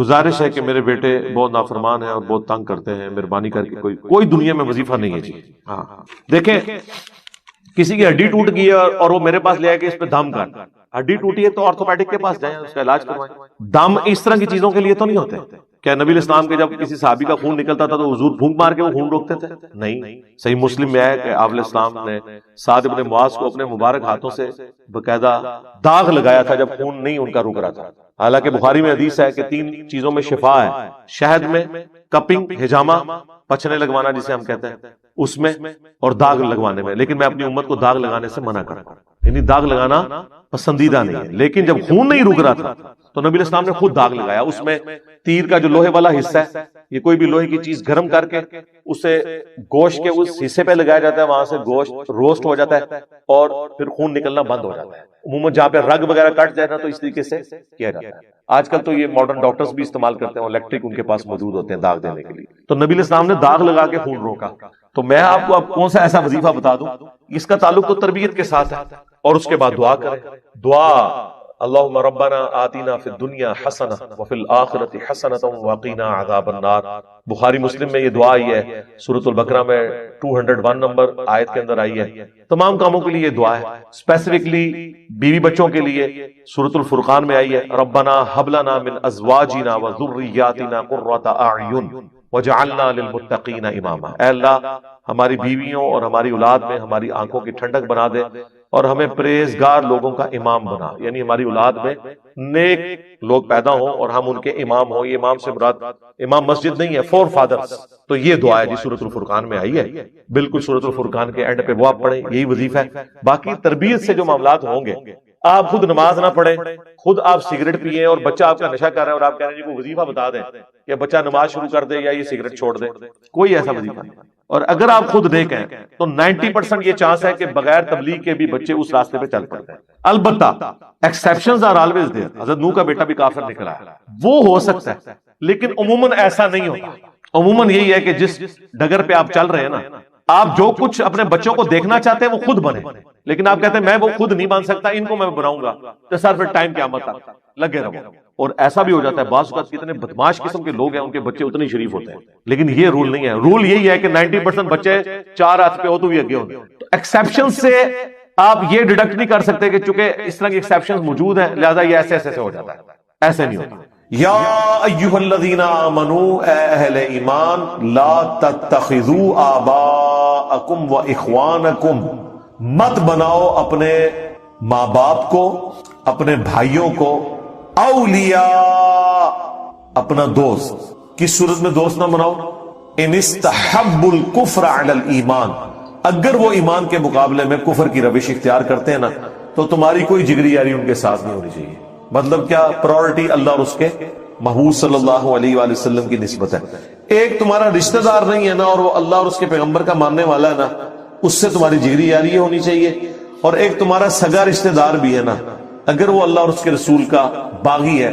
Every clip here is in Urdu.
گزارش ہے کہ میرے بیٹے بہت نافرمان ہیں اور بہت تنگ کرتے ہیں، مہربانی کر کے کوئی دنیا میں وظیفہ نہیں ہے جی۔ ہاں دیکھیں، کسی کی ہڈی ٹوٹ گئی ہے اور وہ میرے پاس لے آئے کہ اس پہ دم کر، ہڈی ٹوٹی ہے تو آرتھوپیڈک کے پاس جائیں، اس کا علاج کروائیں۔ دم اس طرح کی چیزوں کے لیے تو نہیں ہوتے۔ کیا نبی اسلام کے جب کسی صحابی کا خون نکلتا تھا تو حضور پھونک مار کے وہ خون روکتے تھے؟ نہیں۔ صحیح مسلم میں ہے کہ آپ علیہ السلام نے سعد بن معاذ کو اپنے مبارک ہاتھوں سے باقاعدہ داغ لگایا تھا جب خون نہیں ان کا رک رہا تھا۔ حالانکہ بخاری میں حدیث ہے کہ 3 چیزوں میں شفا ہے، شہد میں، کپنگ ہجامہ پچھنے لگوانا جسے ہم کہتے ہیں اس میں، اور داغ لگوانے میں، لیکن میں اپنی امت کو داغ لگانے سے منع کرتا ہوں، یعنی داغ لگانا پسندیدہ نہیں ہے۔ لیکن جب خون نہیں رک رہا تھا تو نبی اسلام نے خود داغ لگایا، اس میں تیر کا جو لوہے والا حصہ ہے، یہ کوئی بھی لوہے کی چیز گرم کر کے اسے گوشت کے اس حصے پہ لگایا جاتا ہے، وہاں سے گوشت روسٹ ہو جاتا ہے اور پھر خون نکلنا بند ہو جاتا ہے۔ عموماً جہاں پہ رگ وغیرہ کٹ جائے نا تو اس طریقے سے کیا جاتا ہے۔ آج کل تو یہ ماڈرن ڈاکٹرز بھی استعمال کرتے ہیں، الیکٹرک ان کے پاس موجود ہوتے ہیں داغ دینے کے لیے۔ تو نبی الاسلام نے داغ لگا کے خون روکا۔ تو میں آپ کو اب کون سا ایسا وظیفہ بتا دوں، اس کا تعلق تو تربیت کے ساتھ ہے، اور اس کے بعد دعا کریں۔ دعا اللہم ربنا آتنا فی الدنیا حسنہ وفی الآخرۃ حسنۃ وقنا عذاب النار۔ بخاری مسلم میں یہ دعا آئی ہے، سورۃ البقرہ میں 201 نمبر آیت کے اندر آئی ہے۔ تمام کاموں کے لیے یہ دعا ہے، اسپیسیفکلی بیوی بچوں کے لیے سورۃ الفرقان میں آئی ہے، ربنا ھب لنا من ازواجنا وذریاتنا قرۃ اعین وجعلنا للمتقین اماما۔ اے اللہ ہماری بیویوں اور ہماری اولاد میں ہماری آنکھوں کی ٹھنڈک بنا دے اور ہمیں پرہیزگار لوگوں کا امام بنا، یعنی ہماری اولاد میں نیک لوگ پیدا ہوں اور ہم ان کے امام ہوں۔ یہ امام سے مراد امام مسجد نہیں ہے، فور فادرز۔ تو یہ دعا ہے جی سورۃ الفرقان میں آئی ہے، بالکل سورۃ الفرقان کے اینڈ پہ وہ آپ پڑھیں، یہی وظیفہ ہے۔ باقی تربیت سے جو معاملات ہوں گے، آپ خود نماز نہ پڑھیں، خود آپ سگریٹ پیئیں اور بچہ آپ کا نشہ کر رہا ہے اور آپ کہہ رہے ہیں جی کو وظیفہ بتا دیں کہ بچہ نماز شروع کر دے یا یہ سگریٹ چھوڑ دے، کوئی ایسا وظیفہ نہیں۔ اور اگر آپ خود دیکھیں تو 90% یہ چانس ہے کہ بغیر تبلیغ کے بھی بچے اس راستے پہ چل پڑتے ہیں۔ البتہ ایکسیپشنز آر آلویز دیئر۔ حضرت نوح کا بیٹا بھی کافر نکلا ہے، وہ ہو سکتا ہے، لیکن عموماً ایسا نہیں ہوتا۔ عموماً یہی ہے کہ جس ڈگر پہ آپ چل رہے ہیں نا، آپ جو کچھ اپنے بچوں کو دیکھنا چاہتے ہیں وہ خود بنے، لیکن آپ کہتے ہیں میں وہ خود نہیں بن سکتا، ان کو میں بناؤں گا، تو سر پھر ٹائم قیامت تک لگے رہو۔ اور ایسا بھی ہو جاتا ہے بعض اوقات کتنے بدماش قسم کے لوگ ہیں ان کے بچے اتنے شریف ہوتے ہیں، لیکن یہ رول نہیں ہے۔ رول یہی ہے کہ 90% بچے 4 ہاتھ پہ ہو تو بھی اگے ہوتے ہیں۔ تو ایکسیپشن سے آپ یہ ڈیڈکٹ نہیں کر سکتے کہ چونکہ اس طرح کی ایکسیپشن موجود ہیں لہذا یہ ایسے ایسے ہو جاتا ہے، ایسے نہیں ہوتا۔ یا ایھا الذین آمنوا، اے اہل ایمان، لا تتخذوا آباءکم و اخوانکم، مت بناؤ اپنے ماں باپ کو، اپنے بھائیوں کو، اولیاء، اپنا دوست۔ کس صورت میں دوست نہ بناؤ؟ ان استحبوا الکفر علی الایمان، اگر وہ ایمان کے مقابلے میں کفر کی روش اختیار کرتے ہیں نا تو تمہاری کوئی جگری یاری ان کے ساتھ نہیں ہونی چاہیے۔ مطلب کیا؟ پرائورٹی اللہ اور اس کے محبوب صلی اللہ علیہ وآلہ وسلم کی نسبت ہے۔ ایک تمہارا رشتہ دار نہیں ہے نا اور وہ اللہ اور اس کے پیغمبر کا ماننے والا ہے نا، اس سے تمہاری جگری یاری ہونی چاہیے۔ اور ایک تمہارا سگا رشتہ دار بھی ہے نا، اگر وہ اللہ اور اس کے رسول کا باغی ہے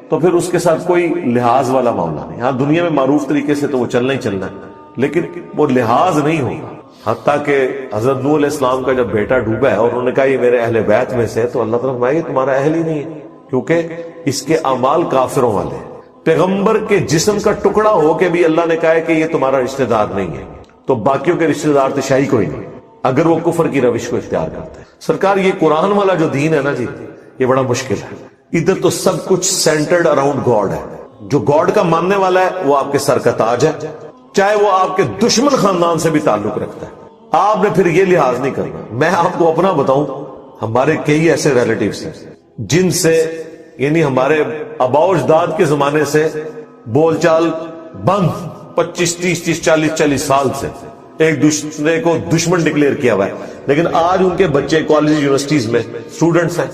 تو پھر اس کے ساتھ کوئی لحاظ والا معاملہ نہیں۔ ہاں دنیا میں معروف طریقے سے تو وہ چلنا ہی چلنا ہے، لیکن وہ لحاظ نہیں ہوگا۔ حتیٰ کہ حضرت نوح علیہ السلام کا جب بیٹا ڈوبا ہے اور انہوں نے کہا یہ میرے اہل بیت میں سے، تو اللہ تعالیٰ فرمایا یہ تمہارا اہل ہی نہیں ہے، کیونکہ اس کے اعمال کافروں والے ہیں۔ پیغمبر کے جسم کا ٹکڑا ہو کے بھی اللہ نے کہا ہے کہ یہ تمہارا رشتہ دار نہیں ہے، تو باقیوں کے رشتہ دار تو شاہی کوئی نہیں اگر وہ کفر کی روش کو اختیار کرتے ہیں۔ سرکار یہ قرآن والا جو دین ہے نا جی، یہ بڑا مشکل ہے۔ ادھر تو سب کچھ سینٹرڈ اراؤنڈ گاڈ ہے، جو گاڈ کا ماننے والا ہے وہ آپ کے سر کا تاج ہے، چاہے وہ آپ کے دشمن خاندان سے بھی تعلق رکھتا ہے، آپ نے پھر یہ لحاظ نہیں کرنا۔ میں آپ کو اپنا بتاؤں، ہمارے کئی ایسے ریلیٹیوز ہیں جن سے یعنی ہمارے آباء و اجداد کے زمانے سے بول چال بند، 25 30 40 سال سے ایک دوسرے کو دشمن ڈکلیئر کیا ہوا ہے، لیکن آج ان کے بچے کالج یونیورسٹیز میں اسٹوڈنٹس ہیں،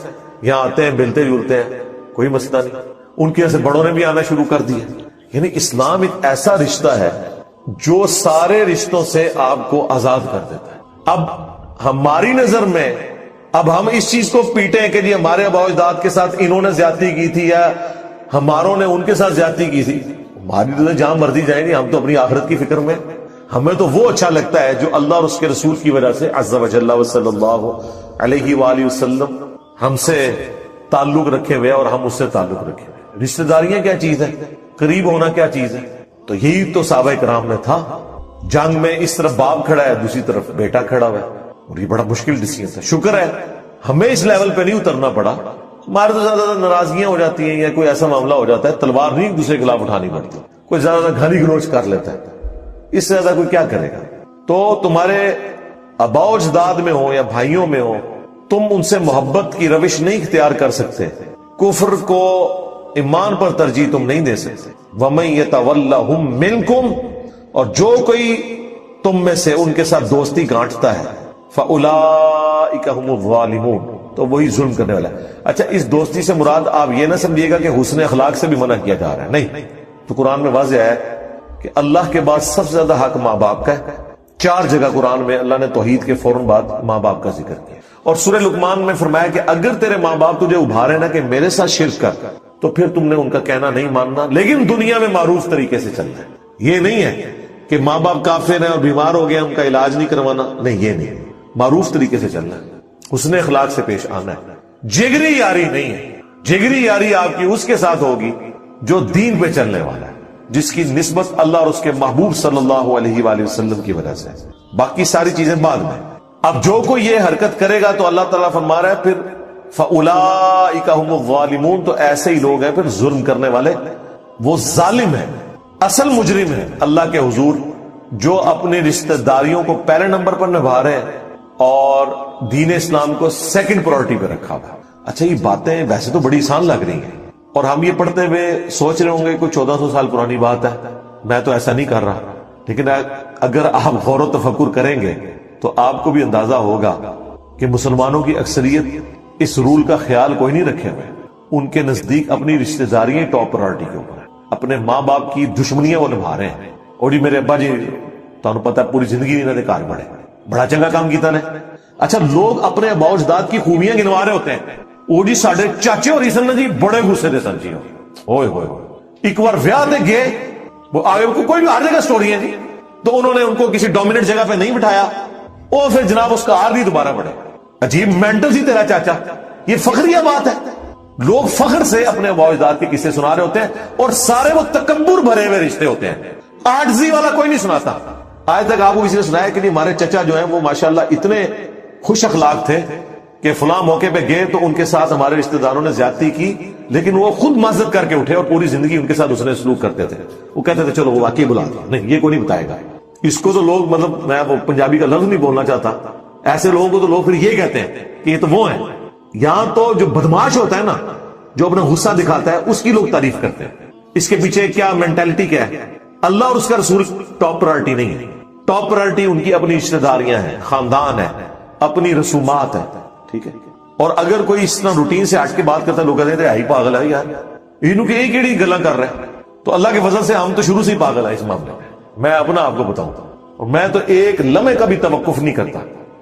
یہاں آتے ہیں ملتے جلتے ہیں، کوئی مسئلہ نہیں، ان کی وجہ سے بڑوں نے بھی آنا شروع کر دیا۔ یعنی اسلام ایک ایسا رشتہ ہے جو سارے رشتوں سے آپ کو آزاد کر دیتا ہے۔ اب ہماری نظر میں اب ہم اس چیز کو پیٹیں کہ جی ہمارے آباء و اجداد کے ساتھ انہوں نے زیادتی کی تھی یا ہماروں نے ان کے ساتھ زیادتی کی تھی، ہماری تو جہاں مرضی جائیں گے، ہم تو اپنی آخرت کی فکر میں، ہمیں تو وہ اچھا لگتا ہے جو اللہ اور اس کے رسول کی وجہ سے عز و جل و صلی اللہ علیہ وآلہ وسلم ہم سے تعلق رکھے ہوئے اور ہم اس سے تعلق رکھے ہوئے۔ رشتہ داریاں کیا چیز ہے؟ قریب ہونا کیا چیز ہے؟ تو یہی تو صحابہ کرام میں تھا. جنگ میں اس طرف باپ کھڑا ہے، دوسری طرف بیٹا کھڑا ہوا ہے، اور یہ بڑا مشکل ڈیسیجن تھا. شکر ہے ہمیں اس لیول پہ نہیں اترنا پڑا. ہمارے تو زیادہ ناراضگیاں ہو جاتی ہیں یا کوئی ایسا معاملہ ہو جاتا ہے، تلوار نہیں ایک دوسرے کے خلاف اٹھانی پڑتی، کوئی زیادہ گالی گلوچ کر لیتا ہے، اس سے زیادہ کوئی کیا کرے گا. تو تمہارے آباء و اجداد میں ہو یا بھائیوں میں ہو، تم ان سے محبت کی روش نہیں اختیار کر سکتے، کفر کو ایمان پر ترجیح تم نہیں دے سکتے. وَمَن يَتَوَلَّهُم مِّنكُمْ، اور جو کوئی تم میں سے ان کے ساتھ دوستی گانٹتا ہے، فَأُولَٰئِكَ هُمُ الظَّالِمُونَ، تو وہی ظلم کرنے والا ہے. اچھا، اس دوستی سے مراد آپ یہ نہ سمجھیے گا کہ حسن اخلاق سے بھی منع کیا جا رہا ہے، نہیں. تو قرآن میں واضح ہے کہ اللہ کے بعد سب سے زیادہ حق ماں باپ کا ہے. 4 جگہ قرآن میں اللہ نے توحید کے فوراً بعد ماں باپ کا ذکر کیا. اور سورہ لقمان میں فرمایا کہ اگر تیرے ماں باپ تجھے ابھارے نا کہ میرے ساتھ شرک کر، تو پھر تم نے ان کا کہنا نہیں ماننا، لیکن دنیا میں معروف طریقے سے چلنا ہے. یہ نہیں ہے کہ ماں باپ کافر ہیں اور بیمار ہو گئے ان کا علاج نہیں کروانا، نہیں، یہ نہیں. معروف طریقے سے چلنا ہے، حسن اخلاق سے پیش آنا ہے. جگری یاری نہیں ہے. جگری یاری آپ کی اس کے ساتھ ہوگی جو دین پہ چلنے والا ہے، جس کی نسبت اللہ اور اس کے محبوب صلی اللہ علیہ وآلہ وسلم کی وجہ سے. باقی ساری چیزیں بعد میں. اب جو کوئی یہ حرکت کرے گا تو اللہ تعالیٰ فرما رہا ہے پھر فَأُولَٰئِكَ هُمُ الظَّالِمُونَ، تو ایسے ہی لوگ ہیں پھر ظلم کرنے والے. وہ ظالم ہیں، اصل مجرم ہیں اللہ کے حضور، جو اپنی رشتہ داریوں کو پہلے نمبر پر نبھا رہے ہیں اور دین اسلام کو سیکنڈ پرائورٹی پہ رکھا ہوا. اچھا، یہ باتیں ویسے تو بڑی آسان لگ رہی ہیں اور ہم یہ پڑھتے ہوئے سوچ رہے ہوں گے کوئی 1400 سال پرانی بات ہے، میں تو ایسا نہیں کر رہا. لیکن اگر آپ غور و تفکر کریں گے تو آپ کو بھی اندازہ ہوگا کہ مسلمانوں کی اکثریت اس رول کا خیال کوئی نہیں رکھے ہوئے. ان کے نزدیک اپنی رشتہ داریاں ٹاپ پرائورٹی کے اوپر ہیں، اپنے ماں باپ کی دشمنیاں وہ نبھا رہے ہیں. اور جی میرے ابا جی تمہیں پتا پوری زندگی انہوں نے کار بڑھے، بڑا چنگا کام کیتا نے. اچھا، لوگ اپنے آباء و اجداد کی خوبیاں گنوا رہے ہوتے ہیں. وہ جی ساڈے چاچے اور سن جی بڑے غصے دے سن جی، ہوئے ہوئے ایک بار ویاہ دے گئے، وہ آگے کوئی بھی ہر جگہ سٹوری ہے جی، تو انہوں نے ان کو کسی ڈومیننٹ جگہ پہ نہیں بٹھایا، وہ پھر جناب اس کا ہار بھی دوبارہ بڑھے. عجیب مینٹل سی تیرا چاچا. یہ فخریہ بات ہے. لوگ فخر سے اپنے آباء و اجداد کے قصے سنا رہے ہوتے ہیں اور سارے وہ تکبر بھرے ہوئے رشتے ہوتے ہیں. عاجزی والا کوئی نہیں سناتا. آج تک آپ کو کسی نے سنایا کہ ہمارے چچا جو ہیں وہ ماشاءاللہ اتنے خوش اخلاق تھے کہ فلاں موقع پہ گئے تو ان کے ساتھ ہمارے رشتہ داروں نے زیادتی کی، لیکن وہ خود معذرت کر کے اٹھے اور پوری زندگی ان کے ساتھ اس نے سلوک کرتے تھے. وہ کہتے تھے چلو وہ واقعی بلا دیا. نہیں، یہ کوئی نہیں بتائے گا. اس کو تو لوگ، مطلب میں وہ پنجابی کا لفظ نہیں بولنا چاہتا، ایسے لوگوں کو تو لوگ پھر یہ کہتے ہیں کہ یہ تو وہ ہیں. یہاں تو جو بدماش ہوتا ہے نا، جو اپنا غصہ دکھاتا ہے، اس کی لوگ تعریف کرتے ہیں. اس کے پیچھے کیا مینٹالٹی کیا ہے؟ اللہ اور اس کا رسول ٹاپ پرائورٹی نہیں ہے. ٹاپ پرائورٹی ان کی اپنی رشتہ داریاں ہیں، خاندان ہے، اپنی رسومات ہے. ٹھیک ہے. اور اگر کوئی اس طرح روٹین سے ہٹ کے بات کرتا ہے، لوگ کہتے ہیں ہی پاگل ہے یار، انہوں کے ایک ایڑی گلاں کر رہے ہیں. تو اللہ کے فضل سے ہم تو شروع سے ہی پاگل ہے اس معاملے میں. میں اپنا آپ کو بتاؤں اور میں تو ایک لمحے کا بھی توقف نہیں کرتا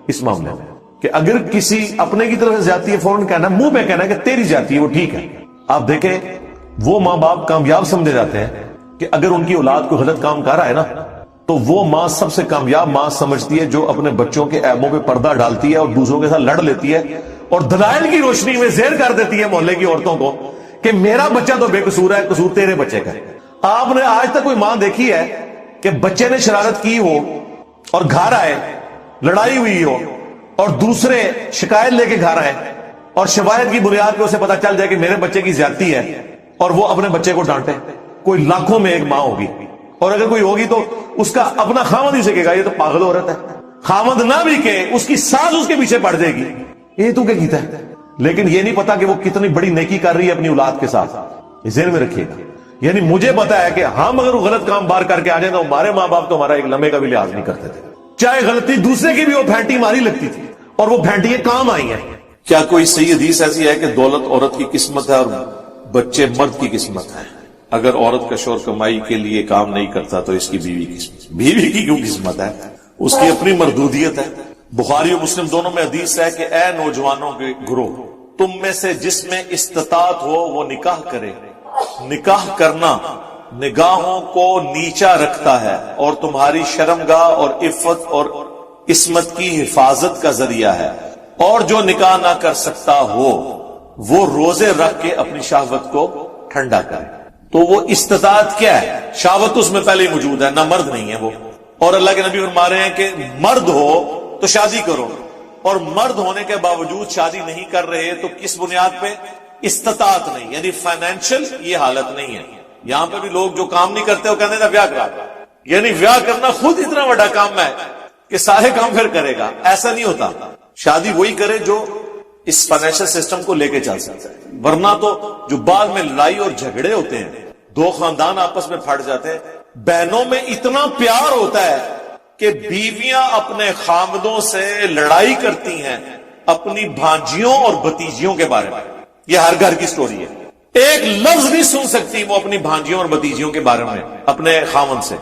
اس معاملے میں کہ اگر کسی اپنے کی طرف سے زیادتی ہے فوراً کہنا، منہ پہ کہنا کہ تیری زیادتی ہے وہ ٹھیک ہے. آپ دیکھیں وہ ماں باپ کامیاب سمجھے جاتے ہیں کہ اگر ان کی اولاد کو غلط کام کر رہا ہے نا تو وہ ماں سب سے کامیاب ماں سمجھتی ہے جو اپنے بچوں کے عیبوں پہ پردہ ڈالتی ہے اور دوسروں کے ساتھ لڑ لیتی ہے اور دلائل کی روشنی میں زہر کر دیتی ہے محلے کی عورتوں کو کہ میرا بچہ تو بے قصور ہے، قصور تیرے بچے کا ہے. آپ نے آج تک کوئی ماں دیکھی ہے کہ بچے نے شرارت کی ہو اور گھر آئے، لڑائی ہوئی ہو اور دوسرے شکایت لے کے گھر آئے اور شواہد کی بنیاد پہ اسے پتا چل جائے کہ میرے بچے کی زیادتی ہے اور وہ اپنے بچے کو ڈانٹے؟ کوئی لاکھوں میں ایک ماں ہوگی. اور اگر کوئی ہوگی تو اس کا اپنا خامد ہی سے کہے گا یہ تو پاگل عورت ہے. خامد نہ بھی کہ اس کی ساس اس کے پیچھے پڑ جائے گی، یہ تو کیا کیتا ہے. لیکن یہ نہیں پتا کہ وہ کتنی بڑی نیکی کر رہی ہے اپنی اولاد کے ساتھ. یہ ذہن میں رکھیے گا. یعنی مجھے پتا ہے کہ ہم اگر وہ غلط کام بار کر کے آ جائیں تو ہمارے ماں باپ تو ہمارا ایک لمحے کا بھی لحاظ نہیں کرتے تھے، چاہے غلطی دوسرے کی بھی وہ پھینٹی ہماری لگتی تھی اور وہ پھینٹیاں کام آئی ہیں. کیا کوئی صحیح حدیث ایسی ہے کہ دولت عورت کی قسمت ہے اور بچے مرد کی قسمت ہے؟ اگر عورت کا شوہر کمائی کے لیے کام نہیں کرتا تو اس کی بیوی کی قسمت، بیوی کی کیوں قسمت ہے؟ اس کی اپنی مردودیت ہے. بخاری اور مسلم دونوں میں حدیث ہے کہ اے نوجوانوں کے گروہ، تم میں سے جس میں استطاعت ہو وہ نکاح کرے. نکاح کرنا نگاہوں کو نیچا رکھتا ہے اور تمہاری شرمگاہ اور عفت اور عصمت کی حفاظت کا ذریعہ ہے. اور جو نکاح نہ کر سکتا ہو وہ روزے رکھ کے اپنی شہوت کو ٹھنڈا کرے. تو وہ استطاعت کیا ہے؟ شہوت اس میں پہلے ہی موجود ہے، نہ مرد نہیں ہے وہ. اور اللہ کے نبی فرما رہے ہیں کہ مرد ہو تو شادی کرو، اور مرد ہونے کے باوجود شادی نہیں کر رہے تو کس بنیاد پہ؟ استطاعت نہیں، یعنی فائنینشل یہ حالت نہیں ہے. یہاں پہ بھی لوگ جو کام نہیں کرتے وہ کہتے ہیں نا بیاہ کرا دو، یعنی بیاہ کرنا خود اتنا بڑا کام ہے کہ سارے کام پھر کرے گا. ایسا نہیں ہوتا. شادی وہی کرے جو اس فائنینشل سسٹم کو لے کے چل سکتا ہے. ورنہ تو جو بعد میں لڑائی اور جھگڑے ہوتے ہیں، دو خاندان آپس میں پھٹ جاتے ہیں، بہنوں میں اتنا پیار ہوتا ہے کہ بیویاں اپنے خامدوں سے لڑائی کرتی ہیں اپنی بھانجیوں اور بھتیجیوں کے بارے میں. یہ ہر گھر کی سٹوری ہے. ایک لفظ نہیں سن سکتی وہ اپنی بھانجیوں اور بھتیجیوں کے بارے میں اپنے خامن سے.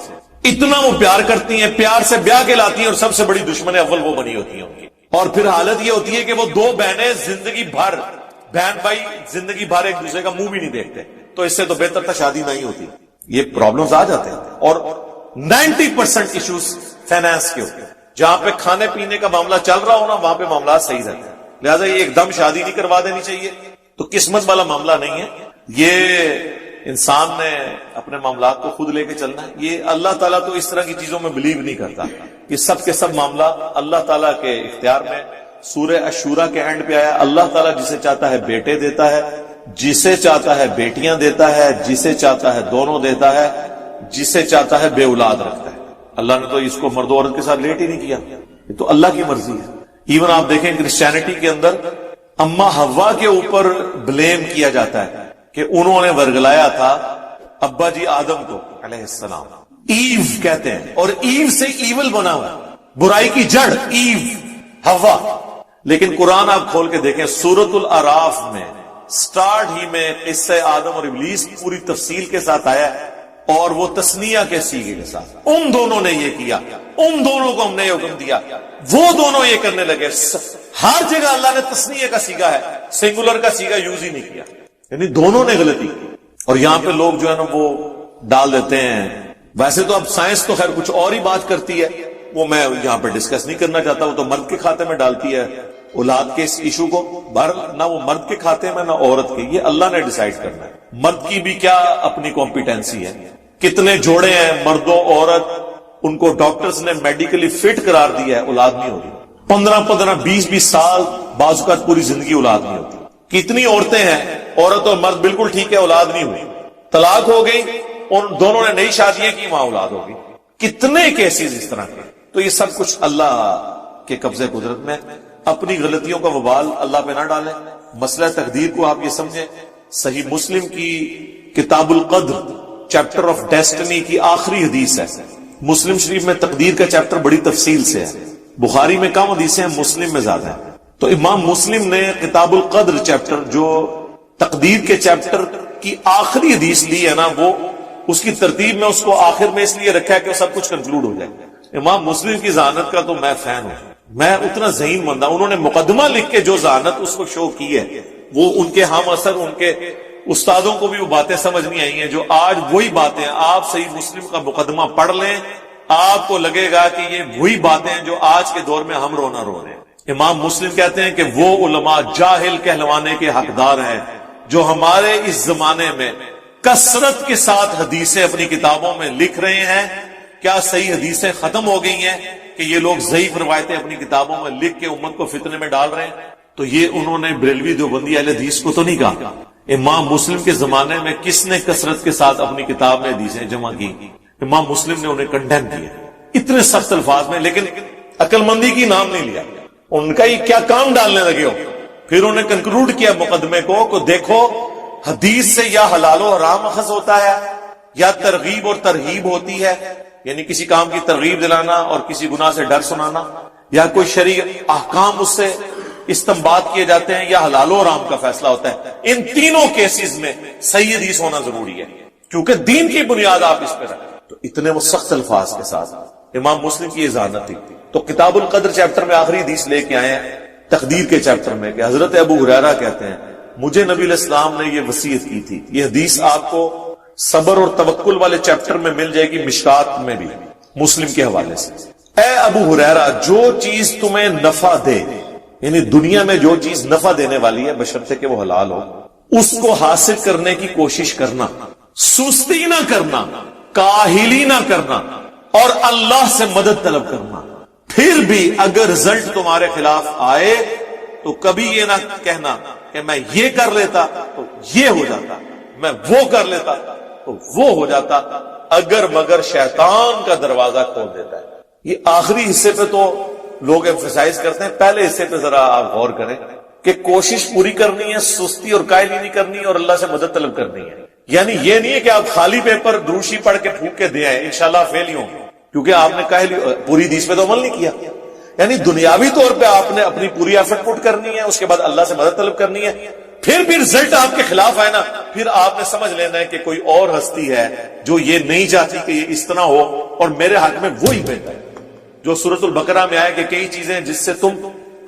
اتنا وہ پیار کرتی ہیں، پیار سے بیاہ کے لاتی ہیں، اور سب سے بڑی دشمن اول وہ بنی ہوتی ہیں ان کی. اور پھر حالت یہ ہوتی ہے کہ وہ دو بہنیں زندگی بھر، بہن بھائی زندگی بھر ایک دوسرے کا منہ بھی نہیں دیکھتے. تو اس سے تو بہتر تھا شادی نہیں ہوتی. یہ پرابلمز آ جاتے ہیں. اور 90% ایشوز فائنانس کے ہوتے ہیں. جہاں پہ کھانے پینے کا معاملہ چل رہا ہو نا، وہاں پہ معاملات صحیح رہتے ہیں. لہٰذا یہ ایک دم شادی نہیں کروا دینی چاہیے. تو قسمت والا معاملہ نہیں ہے یہ، انسان نے اپنے معاملات کو خود لے کے چلنا ہے. یہ اللہ تعالیٰ تو اس طرح کی چیزوں میں بلیو نہیں کرتا. یہ سب کے سب معاملہ اللہ تعالیٰ کے اختیار میں. سورہ الشورى کے اینڈ پہ آیا اللہ تعالیٰ جسے چاہتا ہے بیٹے دیتا ہے، جسے چاہتا ہے بیٹیاں دیتا ہے، جسے چاہتا ہے دونوں دیتا ہے، جسے چاہتا ہے بے اولاد رکھتا ہے. اللہ نے تو اس کو مرد و عورت کے ساتھ لیٹ ہی نہیں کیا. یہ تو اللہ کی مرضی ہے. ایون آپ دیکھیں کرسچینٹی کے اندر اما حوا کے اوپر بلیم کیا جاتا ہے کہ انہوں نے ورگلایا تھا ابا جی آدم کو علیہ السلام. ایو کہتے ہیں، اور ایو سے ایول بنا ہوا، برائی کی جڑ ایو، حوا. لیکن قرآن آپ کھول کے دیکھیں سورۃ الاعراف میں سٹارٹ ہی میں قصہ آدم اور ابلیس پوری تفصیل کے ساتھ آیا ہے، اور وہ تسنیہ کے سیغے کے ساتھ. ان دونوں نے یہ کیا، ان دونوں کو ہم نے حکم دیا، وہ دونوں یہ کرنے لگے. ہر جگہ اللہ نے تسنیہ کا سیغہ ہے، سنگولر کا سیغہ یوز ہی نہیں کیا. یعنی دونوں نے غلطی کی. اور یہاں پہ لوگ جو ہے نا وہ ڈال دیتے ہیں. ویسے تو اب سائنس تو خیر کچھ اور ہی بات کرتی ہے، وہ میں یہاں پہ ڈسکس نہیں کرنا چاہتا. وہ تو مرد کے کھاتے میں ڈالتی ہے اولاد کے اس ایشو کو. نہ وہ مرد کے کھاتے میں نہ عورت کے. یہ اللہ نے ڈیسائیڈ کرنا ہے. مرد کی بھی کیا اپنی کمپیٹنسی ہے. کتنے جوڑے ہیں مرد و عورت، ان کو ڈاکٹرز نے میڈیکلی فٹ قرار دیا ہے، اولاد نہیں ہو رہی. 15 20 سال، بعض اوقات پوری زندگی اولاد نہیں ہوتی. کتنی عورتیں ہیں، عورت اور مرد بالکل ٹھیک ہے، اولاد نہیں ہوئی، طلاق ہو گئی، ان دونوں نے نئی شادیاں کی، وہاں اولاد ہو گئی. کتنے کیسز اس طرح کے. تو یہ سب کچھ اللہ کے قبضے قدرت میں. اپنی غلطیوں کا وبال اللہ پہ نہ ڈالیں. مسئلہ تقدیر کو آپ یہ سمجھیں. صحیح مسلم کی کتاب القدر چیپٹر آف ڈیسٹنی کی آخری حدیث ہے. مسلم شریف میں تقدیر کا چیپٹر بڑی تفصیل سے ہے. بخاری میں کم حدیثیں ہیں، مسلم میں زیادہ ہیں. تو امام مسلم نے کتاب القدر چیپٹر، جو تقدیر کے چیپٹر کی آخری حدیث لی ہے نا، وہ اس کی ترتیب میں اس کو آخر میں اس لیے رکھا ہے کہ وہ سب کچھ کنکلوڈ ہو جائے. امام مسلم کی ذہانت کا تو میں فین ہوں. میں اتنا ذہین بندہ. انہوں نے مقدمہ لکھ کے جو ذہانت اس کو شو کی ہے، وہ ان کے ہم اثر، ان کے استادوں کو بھی وہ باتیں سمجھ نہیں آئی ہیں جو آج وہی باتیں. آپ صحیح مسلم کا مقدمہ پڑھ لیں، آپ کو لگے گا کہ یہ وہی باتیں ہیں جو آج کے دور میں ہم رونا رو رہے ہیں. امام مسلم کہتے ہیں کہ وہ علماء جاہل کہلوانے کے حقدار ہیں جو ہمارے اس زمانے میں کثرت کے ساتھ حدیثیں اپنی کتابوں میں لکھ رہے ہیں. کیا صحیح حدیثیں ختم ہو گئی ہیں کہ یہ لوگ ضعیف روایتیں اپنی کتابوں میں لکھ کے امت کو فتنے میں ڈال رہے ہیں؟ تو یہ انہوں نے بریلوی دیوبندی اہل حدیث کو تو نہیں کہا. امام مسلم کے زمانے میں کس نے کثرت کے ساتھ اپنی کتاب میں حدیثیں جمع کی؟ امام مسلم نے انہیں کنڈیم کیا اتنے سخت الفاظ میں. لیکن عقل مندی کی نام نہیں لیا. ان کا یہ کیا کام ڈالنے لگے ہو. پھر انہوں نے کنکلوڈ کیا مقدمے کو دیکھو حدیث سے یا حلال و حرام اخذ ہوتا ہے یا ترغیب اور ترہیب ہوتی ہے، یعنی کسی کام کی ترغیب دلانا اور کسی گناہ سے ڈر سنانا، یا کوئی شرعی احکام اس سے استنباط کیے جاتے ہیں، یا حلال و حرام کا فیصلہ ہوتا ہے. ان تینوں کیسز میں صحیح حدیث ہونا ضروری ہے کیونکہ دین کی بنیاد آپ اس پہ رکھیں. تو اتنے وہ سخت الفاظ کے ساتھ امام مسلم کی یہ ذہانت تھی. تو کتاب القدر چیپٹر میں آخری حدیث لے کے آئے ہیں تقدیر کے چیپٹر میں کہ حضرت ابو ہریرہ کہتے ہیں مجھے نبی علیہ السلام نے یہ وصیت کی تھی. یہ حدیث آپ کو صبر اور توکل والے چیپٹر میں مل جائے گی، مشکات میں بھی، مسلم کے حوالے سے. اے ابو ہریرہ، جو چیز تمہیں نفع دے، یعنی دنیا میں جو چیز نفع دینے والی ہے بشرطے کہ وہ حلال ہو، اس کو حاصل کرنے کی کوشش کرنا. سستی نہ کرنا، کاہلی نہ کرنا اور اللہ سے مدد طلب کرنا. پھر بھی اگر رزلٹ تمہارے خلاف آئے تو کبھی یہ نہ کہنا کہ میں یہ کر لیتا تو یہ ہو جاتا، میں وہ کر لیتا تو وہ ہو جاتا، اگر مگر شیطان کا دروازہ کھول دیتا ہے. یہ آخری حصے پہ تو لوگ ایمفسائز کرتے ہیں، پہلے حصے پہ ذرا آپ غور کریں کہ کوشش پوری کرنی ہے، سستی اور کاہلی نہیں کرنی اور اللہ سے مدد طلب کرنی ہے. یعنی یہ نہیں ہے کہ آپ خالی پیپر دروشی پڑھ کے پھونک کے دے آئے انشاءاللہ فیل ہی ہوں گے، کیونکہ آپ نے کاہلی پوری حدیث پہ تو عمل نہیں کیا. یعنی دنیاوی طور پہ آپ نے اپنی پوری ایفرٹ پٹ کرنی ہے، اس کے بعد اللہ سے مدد طلب کرنی ہے. پھر بھی رزلٹ آپ کے خلاف آئے نا، پھر آپ نے سمجھ لینا ہے کہ کوئی اور ہستی ہے جو یہ نہیں چاہتی کہ یہ اس طرح ہو اور میرے حق میں وہی بہتر ہے. جو سورۃ البقرہ میں آئے کہ کئی چیزیں جس سے تم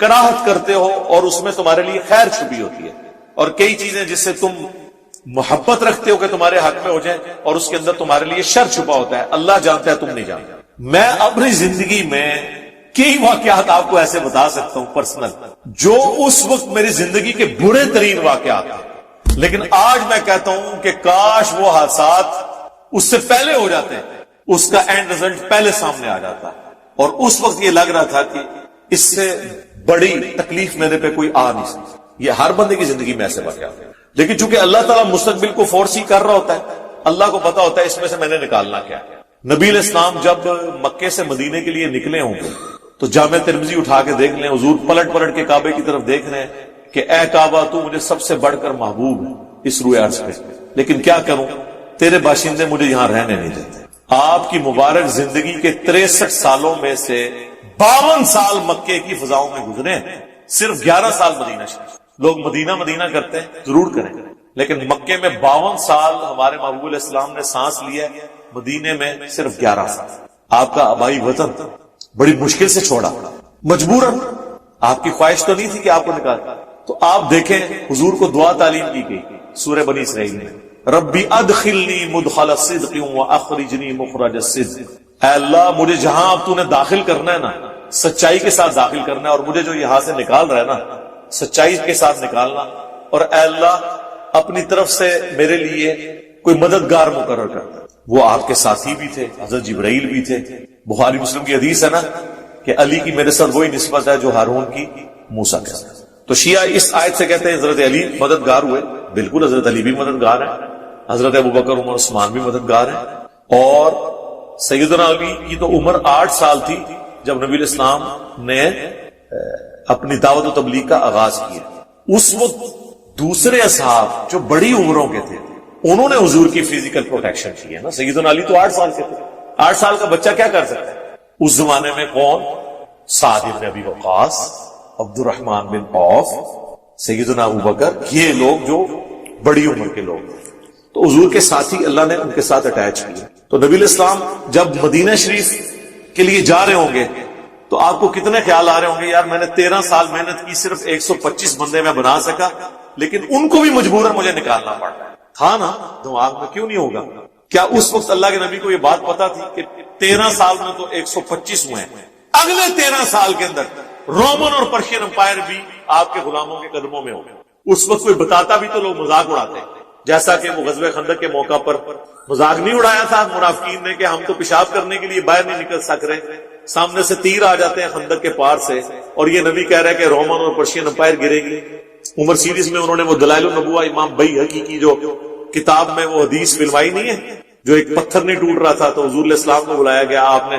کراہت کرتے ہو اور اس میں تمہارے لیے خیر چھپی ہوتی ہے، اور کئی چیزیں جس سے تم محبت رکھتے ہو کہ تمہارے حق میں ہو جائیں اور اس کے اندر تمہارے لیے شر چھپا ہوتا ہے. اللہ جانتا ہے، تم نہیں جانتے. میں اپنی زندگی میں کئی واقعات آپ کو ایسے بتا سکتا ہوں پرسنل، جو اس وقت میری زندگی کے برے ترین واقعات تھے، لیکن آج میں کہتا ہوں کہ کاش وہ حادثات اس سے پہلے ہو جاتے ہیں، اس کا اینڈ رزلٹ پہلے سامنے آ جاتا. اور اس وقت یہ لگ رہا تھا کہ اس سے بڑی تکلیف میرے پہ کوئی آ نہیں سکتی. یہ ہر بندے کی زندگی میں ایسے واقعات ہیں، لیکن چونکہ اللہ تعالیٰ مستقبل کو فورسی کر رہا ہوتا ہے، اللہ کو پتا ہوتا ہے اس میں سے میں نے نکالنا کیا. نبی علیہ السلام جب مکے سے مدینے کے لیے نکلے ہوں گے تو جامع ترمذی اٹھا کے دیکھ لیں، حضور پلٹ پلٹ کے کعبے کی طرف دیکھ رہے ہیں کہ اے کعبہ تو مجھے سب سے بڑھ کر محبوب ہے اس روئے عرض پہ، لیکن کیا کروں تیرے باشندے مجھے یہاں رہنے نہیں دیتے. آپ کی مبارک زندگی کے 63 سالوں میں سے 52 سال مکے کی فضاؤں میں گزرے ہیں، صرف 11 سال مدینہ شریف. لوگ مدینہ مدینہ کرتے ہیں، ضرور کریں، لیکن مکے میں 52 سال ہمارے محبوب علیہ السلام نے سانس لیا، مدینے میں صرف 11 سال. آپ کا آبائی وطن بڑی مشکل سے چھوڑا، مجبوراً. آپ کی خواہش تو نہیں تھی کہ آپ کو نکالا. تو آپ دیکھیں حضور کو دعا تعلیم کی گئی سورہ بنی اسرائیل میں، ربی ادخلنی مدخل صدق واخرجنی مخرج الصدق. اے اللہ مجھے جہاں اب تو نے داخل کرنا ہے نا، سچائی کے ساتھ داخل کرنا ہے، اور مجھے جو یہاں سے نکال رہا ہے نا، سچائی کے ساتھ نکالنا. اور اے اللہ اپنی طرف سے میرے لیے کوئی مددگار مقرر کرتا. وہ آپ کے ساتھی بھی تھے، حضرت جبرائیل بھی تھے. بخاری مسلم کی حدیث ہے نا کہ علی کی میرے ساتھ وہی نسبت ہے جو ہارون کی موسیٰ کے ساتھ. تو شیعہ اس آیت سے کہتے ہیں حضرت علی مددگار ہوئے. بالکل حضرت علی بھی مددگار ہیں، حضرت ابوبکر عمر عثمان بھی مددگار ہیں. اور سیدنا علی کی تو عمر 8 سال تھی جب نبی الاسلام نے اپنی دعوت و تبلیغ کا آغاز کیا. اس وقت دوسرے اصحاب جو بڑی عمروں کے تھے انہوں نے حضور کی فزیکل پروٹیکشن کی ہے نا. سیدنا علی تو 8 سال کے تھے. 8 سال کا بچہ کیا کر سکتا ہے؟ اس زمانے میں کون؟ سعد بن ابی وقاص، عبد الرحمن بن عوف، سیدنا ابوبکر، یہ لوگ جو بڑی عمر کے لوگ ہیں. تو حضور کے ساتھی اللہ نے ان کے ساتھ اٹیچ کیے. تو نبی علیہ السلام جب مدینہ شریف کے لیے جا رہے ہوں گے تو آپ کو کتنے خیال آ رہے ہوں گے، یار میں نے 13 سال محنت کی، صرف 125 بندے میں بنا سکا، لیکن ان کو بھی مجبوراً مجھے نکالنا پڑ رہا ہے. تھا نا دماغ میں، کیوں نہیں ہوگا؟ کیا اس وقت اللہ کے نبی کو یہ بات پتا تھی کہ 13 سال میں تو 125 ہوئے ہیں، اگلے 13 سال کے اندر رومن اور پرشین امپائر بھی آپ کے غلاموں کے قدموں میں ہو گئے؟ اس وقت کوئی بتاتا بھی تو لوگ مذاق اڑاتے، جیسا کہ وہ غزوہ خندق کے موقع پر مذاق نہیں اڑایا تھا منافقین نے کہ ہم تو پیشاب کرنے کے لیے باہر نہیں نکل سک رہے، سامنے سے تیر آ جاتے ہیں خندق کے پار سے، اور یہ نبی کہہ رہا ہے کہ رومن اور پرشین امپائر گرے گی. عمر سیریز میں انہوں نے وہ دلائل النبوہ امام بیہقی کی جو کتاب میں وہ حدیث فلمائی نہیں ہے، جو ایک پتھر نہیں ٹوٹ رہا تھا تو حضور علیہ السلام کو بلایا گیا، آپ نے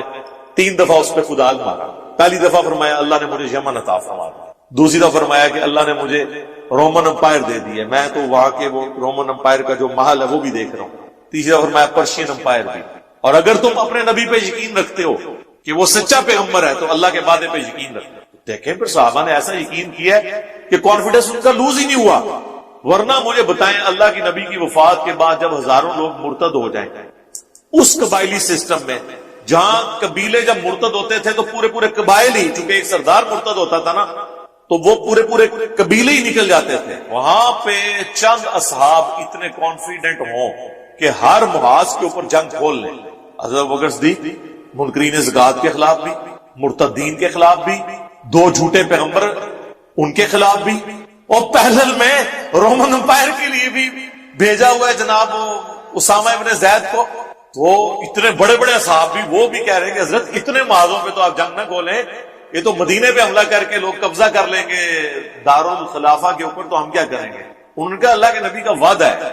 3 دفعہ اس پہ کدال مارا. پہلی دفعہ فرمایا اللہ نے مجھے یمن عطا فرما دیا، دوسری دفعہ فرمایا کہ اللہ نے مجھے رومن امپائر دے دی ہے، میں تو وہاں کے وہ رومن امپائر کا جو محل ہے وہ بھی دیکھ رہا ہوں، تیسری دفعہ فرمایا پرشین امپائر بھی. اور اگر تم اپنے نبی پہ یقین رکھتے ہو کہ وہ سچا پیغمبر ہے تو اللہ کے وعدے پہ یقین رکھتے. دیکھیں پھر صحابہ نے ایسا یقین کیا ہے کہ کانفیڈنس ان کا لوز ہی نہیں ہوا. ورنہ مجھے بتائیں اللہ کی نبی کی وفات کے بعد جب ہزاروں لوگ مرتد ہو جائیں، اس قبائلی سسٹم میں جہاں قبیلے جب مرتد ہوتے تھے تو پورے پورے قبائل ہی، چونکہ ایک سردار مرتد ہوتا تھا نا تو وہ پورے پورے قبیلے ہی نکل جاتے تھے. وہاں پہ چند اصحاب اتنے کانفیڈنٹ ہوں کہ ہر محاذ کے اوپر جنگ کھول لیں. حضرت ابوبکر صدیق منکرین زکات کے خلاف بھی، مرتدین کے خلاف بھی، 2 جھوٹے پیغمبر ان کے خلاف بھی، اور پہلل میں رومن امپائر کے لیے بھی بھیجا ہوا ہے جناب اسامہ ابن زید کو، وہ اتنے بڑے بڑے صحابہ بھی، وہ بھی کہہ رہے ہیں کہ حضرت اتنے معاذوں پہ تو آپ جنگ نہ کھولیں، یہ تو مدینے پہ حملہ کر کے لوگ قبضہ کر لیں گے دارالخلافہ کے اوپر، تو ہم کیا کریں گے؟ انہوں نے کہا اللہ کے نبی کا وعدہ ہے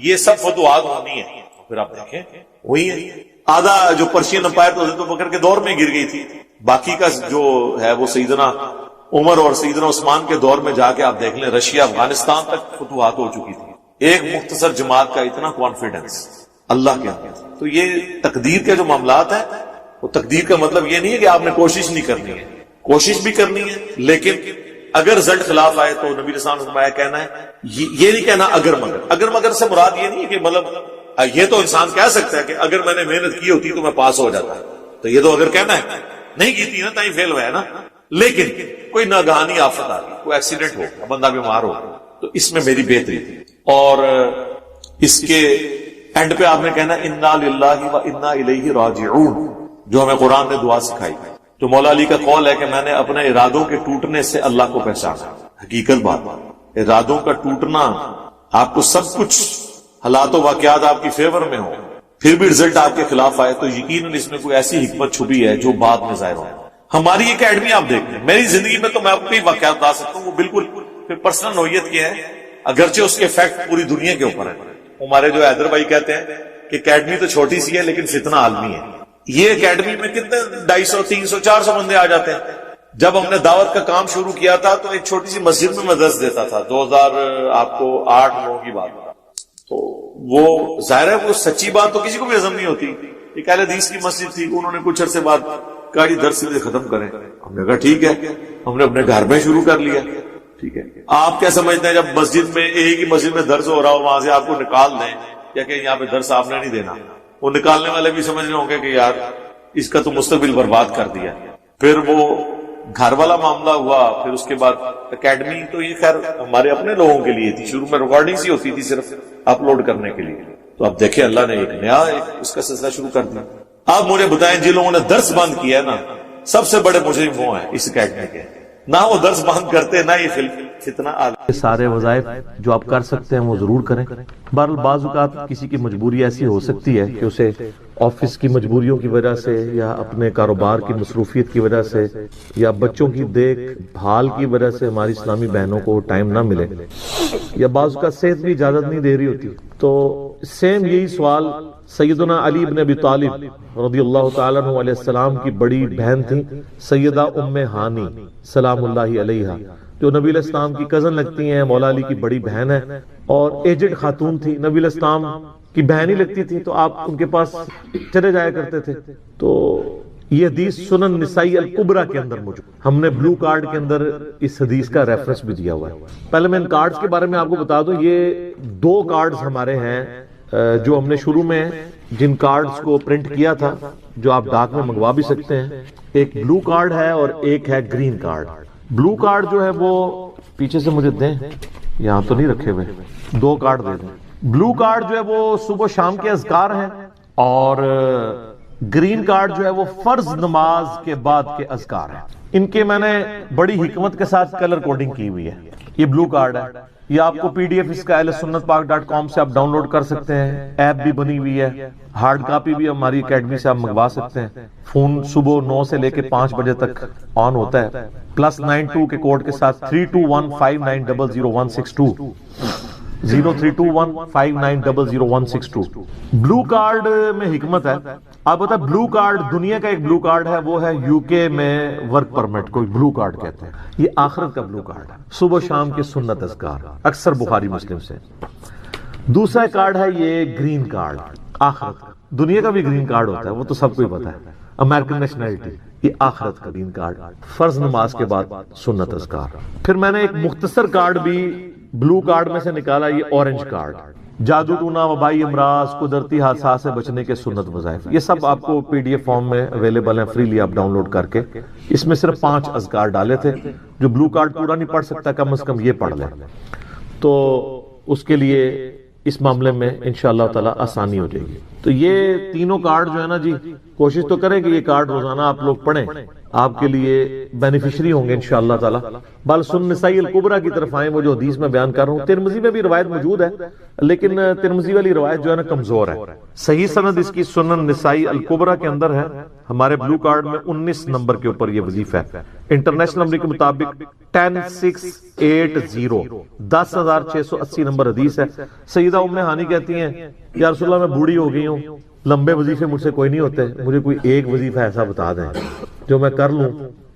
یہ سب فتوحات ہونی ہے۔ پھر آپ دیکھیں وہی ہے، آدھا جو پرشین امپائر تو حضرت ابوبکر کے دور میں گر گئی تھی، باقی کا جو ہے وہ سیدنا عمر اور سیدنا عثمان کے دور میں جا کے آپ دیکھ لیں، رشیا افغانستان تک فتوحات ہو چکی تھی، ایک مختصر جماعت کا اتنا کانفیڈنس اللہ کے اندر۔ تو یہ تقدیر کے جو معاملات ہیں، وہ تقدیر کا مطلب یہ نہیں ہے کہ آپ نے کوشش نہیں کرنی ہے، کوشش بھی کرنی ہے، لیکن اگر رزلٹ خلاف آئے تو نبی رسول اللہ نے کہنا ہے، یہ نہیں کہنا اگر مگر سے مراد یہ نہیں ہے کہ مطلب یہ تو انسان کہہ سکتا ہے کہ اگر میں نے محنت کی ہوتی تو میں پاس ہو جاتا، تو یہ تو اگر کہنا ہے، نہیں کی تھی نا تائیں فیل ہوا ہے نا، لیکن کوئی ناگہانی آفت آ گئی، کوئی ایکسیڈنٹ ہو، بندہ بیمار ہو، تو اس میں میری بہتری تھی۔ اور اس کے اینڈ پہ آپ نے کہنا انا للہ و انا الیہ راجعون، جو ہمیں قرآن نے دعا سکھائی، جو مولا علی کا قول ہے کہ میں نے اپنے ارادوں کے ٹوٹنے سے اللہ کو پہچانا۔ حقیقت بات، ارادوں کا ٹوٹنا، آپ کو سب کچھ حالات و واقعات آپ کی فیور میں ہو، پھر بھی رزلٹ آپ کے خلاف آئے، تو یقیناً اس میں کوئی ایسی حکمت چھپی ہے جو بعد میں ظاہر ہو۔ ہماری اکیڈمی آپ دیکھ لیں، میری زندگی میں تو میں اپنے واقعات بتا سکتا ہوں، وہ بالکل پھر پرسنل نوعیت کے ہیں، اگرچہ اس کے افیکٹ پوری دنیا کے اوپر ہے۔ ہمارے جو حیدر بھائی کہتے ہیں کہ اکیڈمی تو چھوٹی سی ہے لیکن فتنہ عالمی ہے، یہ اکیڈمی میں کتنے 250 300 400 بندے آ جاتے ہیں۔ جب ہم نے دعوت کا کام شروع کیا تھا تو ایک چھوٹی سی مسجد میں درس دیتا تھا، 2008-9 کی بات، تو وہ ظاہر ہے وہ سچی بات تو کسی کو بھی ہضم نہیں ہوتی۔ ایک اہل حدیث کی مسجد تھی، انہوں نے کچھ عرصے بعد کہا جی درس سے ختم کریں، ہم نے کہا ٹھیک ہے، ہم نے اپنے گھر میں شروع کر لیا۔ ٹھیک ہے، آپ کیا سمجھتے ہیں جب مسجد میں ایک ہی مسجد میں درس ہو رہا ہو وہاں سے آپ کو نکال دیں یا کہ یہاں پہ درس آپ نے نہیں دینا، وہ نکالنے والے بھی سمجھ رہے ہوں گے کہ یار اس کا تو مستقبل برباد کر دیا۔ پھر وہ گھر والا معاملہ ہوا، پھر اس کے بعد اکیڈمی تو یہ خیر ہمارے اپنے لوگوں کے لیے تھی، شروع میں ریکارڈنگ سی ہوتی تھی صرف اپلوڈ کرنے کے لیے، تو اب دیکھیں اللہ نے ایک نیا اس کا سلسلہ شروع کر دیا۔ آپ مجھے بتائیں جن لوگوں نے درس بند کیا ہے نا، سب سے بڑے مجرم وہ ہیں اس اکیڈمی کے، نہ وہ درس بند کرتے نہ یہ فتنہ عالم۔ سارے وظائف جو آپ کر سکتے ہیں وہ ضرور کریں۔ بہرحال بعض اوقات کسی کی مجبوری ایسی ہو سکتی ہے کہ اسے آفس کی مجبوریوں کی وجہ سے یا اپنے کاروبار کی مصروفیت کی وجہ سے یا بچوں کی دیکھ بھال کی وجہ سے ہماری اسلامی بہنوں کو ٹائم نہ ملے، یا بعض اوقات صحت بھی اجازت نہیں دے رہی ہوتی، تو سیم یہی سوال سیدنا علی بن ابی طالب رضی اللہ تعالیٰ عنہ علیہ السلام کی بڑی بہن تھی سیدہ ام ہانی سلام اللہ علیہا، جو نبی علیہ السلام کی کزن لگتی ہیں، مولا علی کی بڑی بہن ہے اور ایجڈ خاتون تھی، نبی علیہ السلام کی بہن ہی لگتی تھی، تو آپ ان کے پاس چلے جایا کرتے تھے۔ تو یہ حدیث سنن نسائی الکبریٰ کے اندر موجود، ہم نے بلو کارڈ کے اندر اس حدیث کا ریفرنس بھی دیا ہوا ہے۔ پہلے میں ان کارڈز کے بارے میں آپ کو بتا دوں، یہ 2 کارڈز ہمارے ہیں جو ہم نے شروع میں جن کارڈز کو پرنٹ کیا تھا، جو آپ ڈاک میں منگوا بھی سکتے ہیں۔ ایک بلو کارڈ ہے اور ایک ہے گرین کارڈ۔ بلو کارڈ جو ہے وہ پیچھے سے مجھے دیں، یہاں تو نہیں رکھے ہوئے، 2 کارڈ دے دیں۔ بلو کارڈ جو ہے وہ صبح شام کے اذکار ہیں، اور گرین کارڈ جو ہے وہ فرض نماز کے بعد کے اذکار ہیں۔ ان کے میں نے بڑی حکمت کے ساتھ کلر کوڈنگ کی ہوئی ہے۔ یہ بلو کارڈ ہے، یہ آپ کو پی ڈی ایف اس کا ahlsunnatpak.com سے آپ ڈاؤن لوڈ کر سکتے ہیں، ایپ بھی بنی ہوئی ہے، ہارڈ کاپی بھی ہماری اکیڈمی سے آپ منگوا سکتے ہیں۔ فون صبح 9 سے لے کے 5 بجے تک آن ہوتا ہے، +92 کے کوڈ کے ساتھ 32159000162 032159000162۔ بلو کارڈ میں حکمت ہے، آپ بتا بلو کارڈ دنیا کا ایک بلو کارڈ ہے، وہ ہے یو کے میں ورک پرمٹ کو بلو کارڈ کہتے ہیں، یہ آخرت کا بلو کارڈ ہے، صبح شام کے سنت اذکار، اکثر بخاری مسلم سے۔ دوسرا کارڈ ہے یہ گرین کارڈ، آخرت کا، دنیا کا بھی گرین کارڈ ہوتا ہے، وہ تو سب کو ہی پتا ہے، امریکن نیشنلٹی، یہ آخرت کا گرین کارڈ، فرض نماز کے بعد سنت اذکار۔ پھر میں نے ایک مختصر کارڈ بھی بلو کارڈ میں سے نکالا، یہ اورنج کارڈ، جادو ٹونا وبائی امراض قدرتی حادثات سے بچنے کے سنت وظائف، یہ سب آپ کو پی ڈی ایف فارم میں اویلیبل ہیں، فریلی آپ ڈاؤن لوڈ کر کے۔ اس میں صرف 5 اذکار ڈالے تھے، جو بلو کارڈ پورا نہیں پڑھ سکتا کم از کم یہ پڑھ لیں، تو اس کے لیے اس معاملے میں انشاءاللہ تعالی آسانی ہو جائے گی۔ تو یہ تینوں کارڈ جو ہے نا جی، کوشش تو کریں کہ یہ کارڈ روزانہ آپ لوگ پڑھیں، آپ کے لیے بینیفیشری ہوں گے انشاءاللہ تعالی۔ بل سنن نسائی الکبریٰ کی طرف آئیں، وہ جو حدیث میں بیان کر رہا ہوں، ترمذی میں بھی روایت موجود ہے لیکن ترمذی والی روایت جو ہے نا کمزور ہے۔ صحیح سند اس کی سنن نسائی الکبریٰ کے اندر ہے، ہمارے بلو کارڈ میں 19 نمبر کے اوپر یہ وظیفہ ہے۔ انٹرنیشنل نمبر کے مطابق 10680 10680 نمبر حدیث ہے۔ سیدہ ام ہانی کہتی ہیں یا رسول اللہ میں بوڑھی ہو گئی ہوں، لمبے وظیفے مجھ سے کوئی نہیں ہوتے، مجھے کوئی ایک وظیفہ ایسا بتا دیں جو میں کر لوں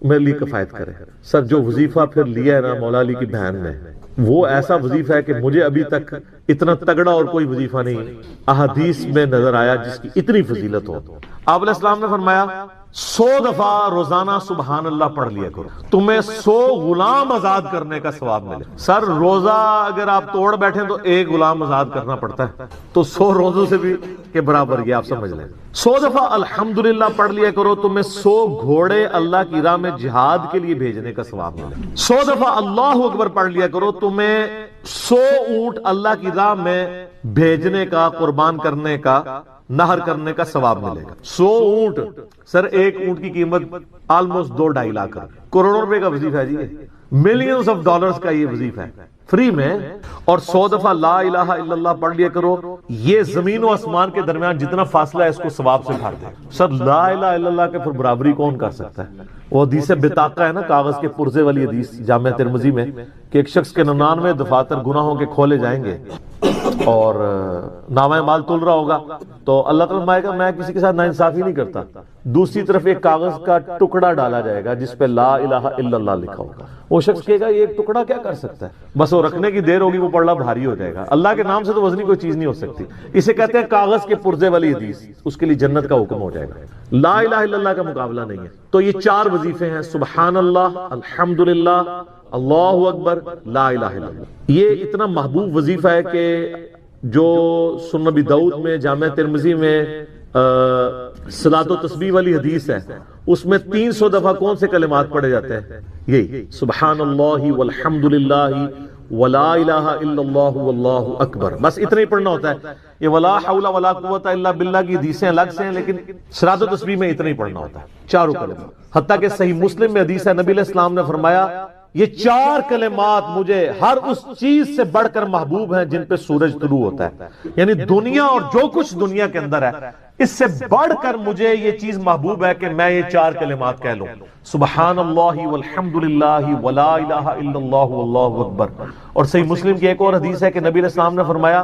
میرے لیے کفایت کرے۔ سر جو وظیفہ پھر لیا ہے نا مولا علی کی بہن نے، وہ ایسا وظیفہ ہے کہ مجھے ابھی تک اتنا تگڑا اور کوئی وظیفہ نہیں احادیث میں نظر آیا جس کی اتنی فضیلت ہو۔ آپ علیہ السلام نے فرمایا 100 دفعہ روزانہ سبحان اللہ پڑھ لیا کرو، تمہیں 100 غلام آزاد کرنے کا ثواب ملے۔ سر روزہ اگر آپ توڑ بیٹھیں تو ایک غلام آزاد کرنا پڑتا ہے، تو 100 روزوں سے بھی کے برابر یہ آپ سمجھ لیں۔ 100 دفعہ الحمدللہ پڑھ لیا کرو، تمہیں 100 گھوڑے اللہ کی راہ میں جہاد کے لیے بھیجنے کا ثواب ملے۔ 100 دفعہ اللہ اکبر پڑھ لیا کرو، تمہیں 100 اونٹ اللہ کی راہ میں بھیجنے کا، قربان کرنے کا، نہر کرنے کا ثواب ملے گا۔ 100 اونٹ، سر ایک اونٹ کی قیمت آلموسٹ 2-2.5 لاکھ کروڑوں روپے کا وظیفہ ہے جی، ملینز آف ڈالرز کا یہ وظیفہ ہے فری میں۔ اور 100 دفعہ لا الہ الا اللہ پڑھ لیا کرو، یہ زمین و آسمان کے درمیان جتنا فاصلہ ہے اس کو ثواب سے بھر دے۔ سر لا الہ الا اللہ کے پھر برابری کون کر سکتا ہے؟ وہ حدیث بطاقہ ہے نا، کاغذ کے پرزے والی حدیث جامعہ ترمذی میں، کہ ایک شخص کے 99 دفاتر گناہوں کے کھولے جائیں گے اور نامہ مال تل رہا ہوگا، تو اللہ تعالیٰ فرمائے گا میں کسی کے ساتھ ناانصافی نہیں کرتا۔ دوسری طرف ایک کاغذ کا ٹکڑا ڈالا جائے گا جس پہ لا الہ الا اللہ لکھا ہوگا۔ وہ شخص کہے گا یہ ایک ٹکڑا کیا کر سکتا ہے، بس وہ رکھنے کی دیر ہوگی، وہ پڑھنا بھاری ہو جائے گا۔ اللہ کے نام سے تو وزنی کوئی چیز نہیں ہو سکتی، اسے کہتے ہیں کاغذ کے پرزے والی حدیث، اس کے لیے جنت کا حکم ہو جائے گا۔ لا الہ الا اللہ کا مقابلہ نہیں ہے۔ تو یہ 4 وظیفے ہیں، سبحان اللہ، الحمدللہ، اللہ اکبر، لا الہ الا اللہ۔ یہ اتنا محبوب وظیفہ ہے کہ جو سنن نبی داؤد میں، جامعہ ترمذی میں صلاۃ و تسبیح والی حدیث ہے، اس میں 300 دفعہ کون سے کلمات پڑھے جاتے ہیں؟ یہی سبحان اللہ والحمدللہ ولا الہ الا اللہ واللہ اکبر، بس اتنا ہی پڑھنا ہوتا ہے۔ یہ ولا حول ولا قوت الا باللہ کی حدیثیں الگ سے ہیں، لیکن صلاۃ و تسبیح میں اتنا ہی پڑھنا ہوتا ہے، چاروں کلمات۔ حتیٰ کہ صحیح مسلم میں حدیث ہے، نبی علیہ السلام نے فرمایا یہ 4 کلمات مجھے ہر اس چیز سے بڑھ کر محبوب ہیں جن پہ سورج طلوع ہوتا ہے، یعنی دنیا اور جو کچھ دنیا کے اندر ہے اس سے بڑھ کر مجھے یہ چیز محبوب ہے کہ میں یہ 4 کلمات کہہ لوں، سبحان اللہ والحمدللہ ولا الہ الا اللہ واللہ اکبر۔ اور صحیح مسلم کی ایک اور حدیث ہے کہ نبی علیہ السلام نے فرمایا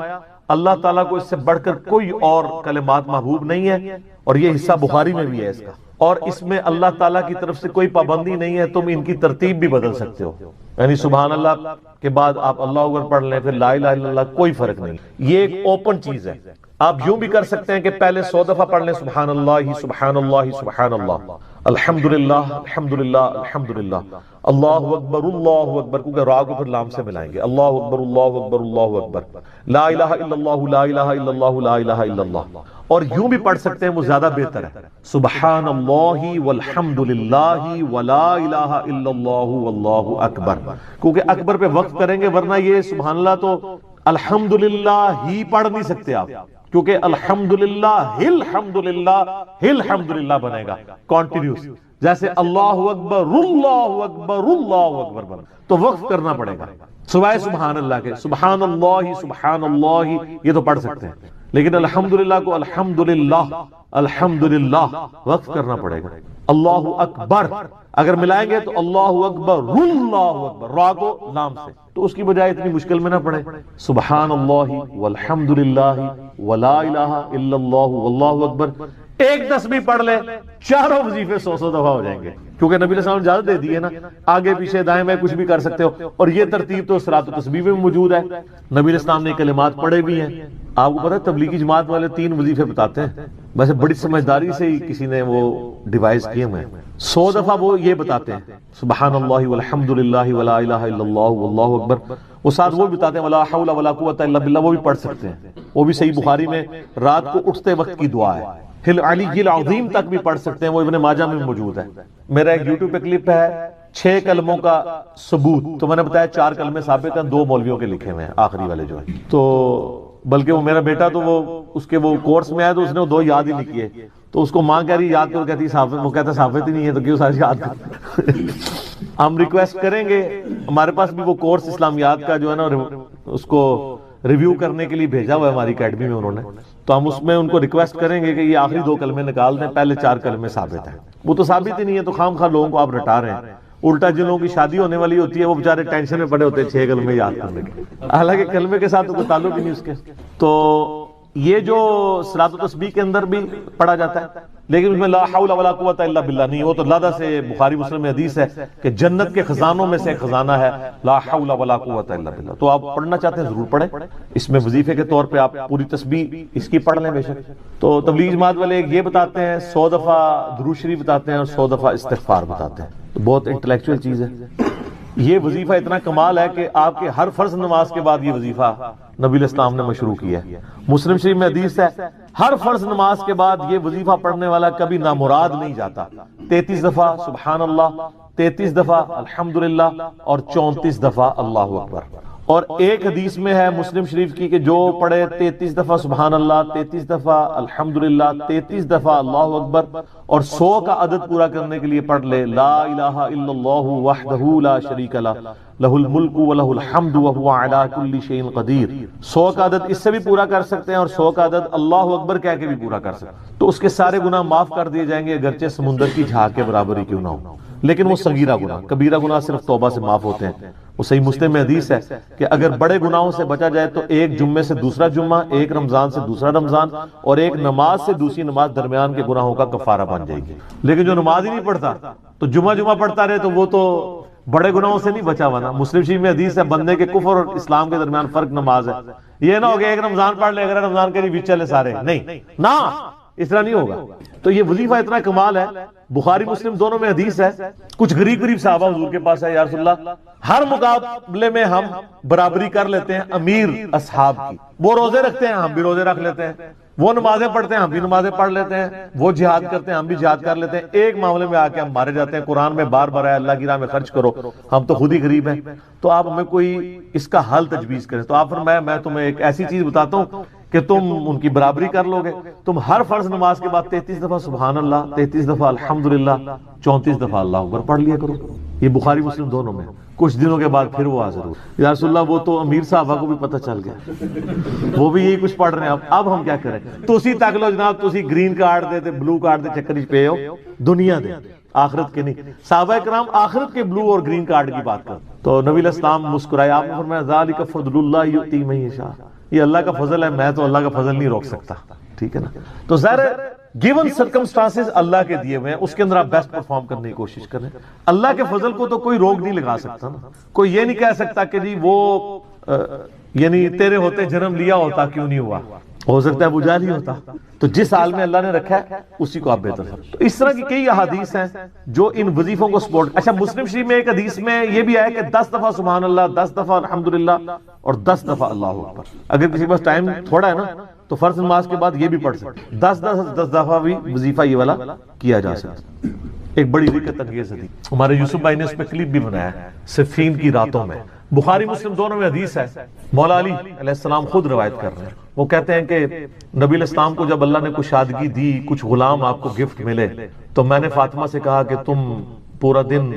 اللہ تعالیٰ کو اس سے بڑھ کر کوئی اور کلمات محبوب نہیں ہے، اور یہ حصہ بخاری میں بھی ہے اس کا، اور اس میں اللہ تعالیٰ کی طرف سے کوئی پابندی نہیں ہے، تم ان کی ترتیب بھی بدل سکتے ہو، یعنی سبحان اللہ کے بعد آپ اللہ اکبر پڑھ لیں، پھر لا الہ الا اللہ، کوئی فرق نہیں۔ یہ ایک اوپن چیز ہے، آپ یوں بھی کر سکتے ہیں کہ پہلے 100 دفعہ پڑھ لیں سبحان اللہ سبحان اللہ سبحان اللہ، الحمدللہ الحمدللہ الحمدللہ، اللہ اکبر کیونکہ را کو پھر لام سے ملائیں گے، اللہ اکبر اللہ اکبر اللہ اکبر، لا الہ الا اللہ لا الہ الا اللہ لا الہ الا اللہ۔ اور یوں بھی پڑھ سکتے ہیں، وہ زیادہ بہتر ہے، سبحان اللہ والحمدللہ ولا الہ الا اللہ واللہ اکبر، کیونکہ اکبر پہ وقف کریں گے، ورنہ یہ سبحان اللہ تو الحمدللہ ہی پڑھ نہیں سکتے آپ، کیونکہ الحمدللہ الحمدللہ بنے گا کانٹینیوس، جیسے اللہ اکبر بنے، تو وقف کرنا پڑے گا سوائے سبحان اللہ کے۔ سبحان اللہ یہ تو پڑھ سکتے ہیں، لیکن الحمدللہ کو الحمدللہ وقف کرنا پڑے گا۔ اللہ اکبر اگر ملائیں گے تو اللہ اکبر را کو لام سے، تو اس کی بجائے اتنی مشکل میں نہ پڑے، سبحان اللہ والحمدللہ ولا الہ الا اللہ واللہ اکبر، ایک تسبیح پڑھ لے، 4 وظیفے 100 دفعہ ہو جائیں گے، کیونکہ نبی علیہ السلام نے اجازت دے دی ہے نا، آگے پیچھے دائیں بائیں کچھ بھی کر سکتے ہو، اور یہ ترتیب تو صلاۃ و تسبیح میں موجود ہے، نبی علیہ السلام نے کلمات پڑھے بھی ہیں۔ آپ کو پتہ ہے تبلیغی جماعت والے 3 وظیفے بتاتے ہیں، ویسے بڑی سمجھداری سے ہی کسی نے وہ ڈیوائز کیے ہوئے ہیں، 100 دفعہ وہ یہ بتاتے ہیں سبحان اللہ والحمدللہ ولا الہ الا اللہ واللہ اکبر، وہ ساتھ وہ بتاتے ہیں ولا حول ولا قوت الا باللہ، وہ بھی پڑھ سکتے ہیں، وہ بھی صحیح بخاری میں رات کو اٹھتے وقت کی دعا ہے، ہل علی العظیم تک بھی پڑھ سکتے ہیں، وہ ابن ماجہ میں موجود ہے۔ میرا ایک یوٹیوب پہ کلپ ہے 6 کلموں کا ثبوت، تو میں نے بتایا 4 کلمے ثابت ہیں، 2 مولویوں کے لکھے ہوئے ہیں، آخری والے جو ہیں، تو بلکہ وہ میرا بیٹا تو وہ اس کے وہ کورس میں آیا تو اس نے وہ 2 یاد ہی نہیں کیے، تو اس کو ماں کہہ رہی یاد کرو، کہتی صحافت، وہ کہتا صحافت ہی نہیں ہے تو کیوں ساری یاد کر ہم ریکویسٹ کریں گے، ہمارے پاس بھی وہ کورس اسلامیات کا جو ہے نا اس کو ریویو کرنے کے لیے بھیجا ہوا ہے ہماری اکیڈمی میں انہوں نے، تو ہم اس میں ان کو ریکویسٹ کریں گے کہ یہ آخری 2 کلمے نکال دیں، پہلے 4 کلمے ثابت ہیں، وہ تو ثابت ہی نہیں ہے، تو خام خواہ لوگوں کو آپ رٹا رہے ہیں، الٹا جن لوگوں کی شادی ہونے والی ہوتی ہے وہ بیچارے ٹینشن میں پڑے ہوتے ہیں 6 کلمے یاد کرنے کے، حالانکہ کلمے کے ساتھ کوئی تعلق ہی نہیں اس کے۔ تو یہ جو صلاۃ و تسبیح کے اندر بھی پڑھا جاتا ہے، لیکن اس میں لا حول ولا قوت الا باللہ نہیں، وہ تو لادہ سے بخاری مسلم میں حدیث ہے کہ جنت کے خزانوں میں سے ایک خزانہ ہے لا حول ولا قوت الا باللہ، تو آپ پڑھنا چاہتے ہیں ضرور پڑھیں، اس میں وظیفے کے طور پہ آپ پوری تسبیح اس کی پڑھ لیں بے شک۔ تو تبلیغ جماعت والے یہ بتاتے ہیں 100 دفعہ درود شریف بتاتے ہیں اور 100 دفعہ استغفار بتاتے ہیں، تو بہت انٹلیکچوئل چیز ہے۔ یہ وظیفہ اتنا کمال ہے کہ آپ کے ہر فرض نماز کے بعد یہ وظیفہ نبی علیہ السلام نے مشروع کیا ہے۔ مسلم شریف میں حدیث ہے ہر فرض نماز کے بعد یہ وظیفہ پڑھنے والا کبھی نامراد نہیں جاتا، 33 دفعہ سبحان اللہ، 33 دفعہ الحمدللہ اور 34 دفعہ اللہ اکبر۔ اور ایک حدیث میں ہے مسلم شریف کی کہ جو پڑھے 33 دفعہ سبحان اللہ، 33 دفعہ الحمدللہ، 33 دفعہ اللہ اکبر اور 100 کا عدد پورا کرنے کے لیے پڑھ لے لا الہ الا اللہ وحدہ لا شریک لہ لہ الملک ولہ الحمد وہو علی کل شیء قدیر، 100 کا عدد اس سے بھی پورا کر سکتے ہیں اور 100 کا عدد اللہ اکبر کہہ کے بھی پورا کر سکتے ہیں، تو اس کے سارے گناہ معاف کر دیے جائیں گے اگرچہ سمندر کی جھاگ کے برابر ہی کیوں نہ ہو، لیکن وہ صغیرہ گناہ، کبیرہ گناہ صرف توبہ سے معاف ہوتے ہیں۔ وہ صحیح مسلم میں حدیث ہے کہ اگر بڑے گناہوں سے بچا جائے تو ایک جمعے سے دوسرا جمعہ، ایک رمضان سے دوسرا رمضان اور ایک نماز سے دوسری نماز درمیان کے گناہوں کا کفارہ بن جائے گی، لیکن جو نماز ہی نہیں پڑھتا تو جمعہ پڑھتا رہے تو وہ تو بڑے گناہوں سے نہیں بچا ہوا نا۔ مسلم شریف میں حدیث ہے بندے کے کفر اور اسلام کے درمیان فرق نماز ہے، یہ نہ ہو کہ ایک رمضان پڑھ لے اگر رمضان کے لیے چلے سارے، نہیں نا، اس طرح نہیں ہوگا۔ تو یہ وظیفہ اتنا کمال ہے، بخاری مسلم دونوں میں حدیث ہے، کچھ غریب صحابہ حضور کے پاس ہے یا رسول اللہ ہر مقابلے میں ہم برابری کر لیتے ہیں امیر اصحاب کی، وہ روزے رکھتے ہیں ہم بھی روزے رکھ لیتے ہیں، وہ نمازیں پڑھتے ہیں ہم بھی نمازیں پڑھ لیتے ہیں، وہ جہاد کرتے ہیں ہم بھی جہاد کر لیتے ہیں، ایک معاملے میں آ کے ہم مارے جاتے ہیں، قرآن میں بار بار ہے اللہ کی راہ میں خرچ کرو، ہم تو خود ہی غریب ہیں، تو آپ ہمیں کوئی اس کا حل تجویز کریں۔ تو آپ فرمایا میں تمہیں ایک ایسی چیز بتاتا ہوں کہ تم ان کی برابری کر لو گے، تم ہر فرض نماز کے بعد 33 دفعہ سبحان اللہ، 33 دفعہ الحمدللہ، 34 دفعہ اللہ اکبر پڑھ لیا کرو۔ یہ بخاری مسلم دونوں میں۔ کچھ دنوں کے بعد پھر وہ حاضر ہوئے، یا رسول اللہ وہ تو امیر صحابہ کو بھی پتہ چل گیا، وہ بھی یہی کچھ پڑھ رہے ہیں، اب ہم کیا کریں؟ تو اسی تک لو جناب، تو اسی گرین کارڈ دے بلو کارڈ دے چکر پہ ہو، دنیا دے آخرت کے نہیں۔ صحابہ کرام آخرت کے بلو اور گرین کارڈ کی بات کر، تو نبی علیہ السلام مسکرائے، آپ نے فرمایا ذالک فضل اللہ یؤتی من یشاء، یہ اللہ کا فضل ہے، میں تو اللہ کا فضل نہیں روک سکتا، ٹھیک ہے نا۔ تو ظاہر گیون سرکمسٹانسز اللہ کے دیے ہوئے ہیں، اس کے اندر آپ بیسٹ پرفارم کرنے کی کوشش کریں۔ اللہ کے فضل کو تو کوئی روک نہیں لگا سکتا نا، کوئی یہ نہیں کہہ سکتا کہ جی وہ یعنی تیرے ہوتے جنم لیا ہوتا کیوں نہیں ہوا، ہو سکتا ہے ابو جہل ہی ہوتا، تو جس حال میں اللہ نے رکھا ہے اسی کو آپ بہتر سمجھیں۔ تو اس طرح کی کئی احادیث ہیں جو ان وظیفوں کو سپورٹ۔ اچھا مسلم شریف میں ایک حدیث میں یہ بھی آیا کہ 10 دفعہ سبحان اللہ، 10 دفعہ الحمدللہ اور 10 دفعہ اللہ اکبر۔ اگر کسی کے پاس ٹائم تھوڑا ہے نا تو فرض نماز کے بعد یہ بھی پڑھ سکتے، 10 دفعہ بھی وظیفہ یہ والا کیا جا سکتا۔ ایک بڑی دقت انگیز حدیث، ہمارے یوسف بھائی نے اس پہ کلپ بھی بنایا ہے، صفین کی راتوں میں، بخاری مسلم دونوں میں حدیث ہے، مولا علی علیہ السلام خود روایت کر رہے ہیں، وہ کہتے ہیں کہ نبی علیہ السلام کو جب اللہ نے کشادگی دی، کچھ غلام آپ کو گفٹ ملے، تو میں نے فاطمہ سے کہا کہ تم پورا دن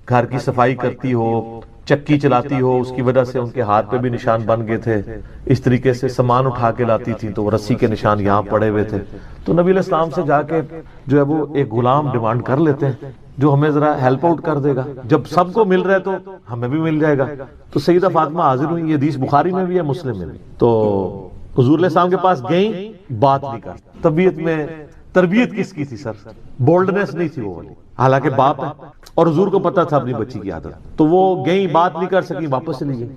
گھر کی صفائی کرتی ہو، چکی چلاتی ہو، اس کی وجہ سے ان کے ہاتھ پہ بھی نشان بن گئے تھے، اس طریقے سے سامان اٹھا کے لاتی تھی تو وہ رسی کے نشان یہاں پڑے ہوئے تھے، تو نبی علیہ السلام سے جا کے جو ہے وہ ایک غلام ڈیمانڈ کر لیتے ہیں جو ہمیں ذرا ہیلپ آؤٹ کر دے گا، جب سب کو مل رہا ہے تو ہمیں بھی مل جائے گا۔ تو سیدہ فاطمہ حاضر ہوئی، یہ حدیث بخاری میں بھی ہے مسلم میں بھی، تو حضور علیہ السلام کے پاس گئیں، بات نہیں کرتی، طبیعت میں تربیت کس کی تھی سر، بولڈنس نہیں تھی وہ والی، حالانکہ باپ ہے اور حضور کو پتا تھا اپنی بچی کی عادت، تو وہ گئیں، بات نہیں کر سکی، واپس چلی گئی،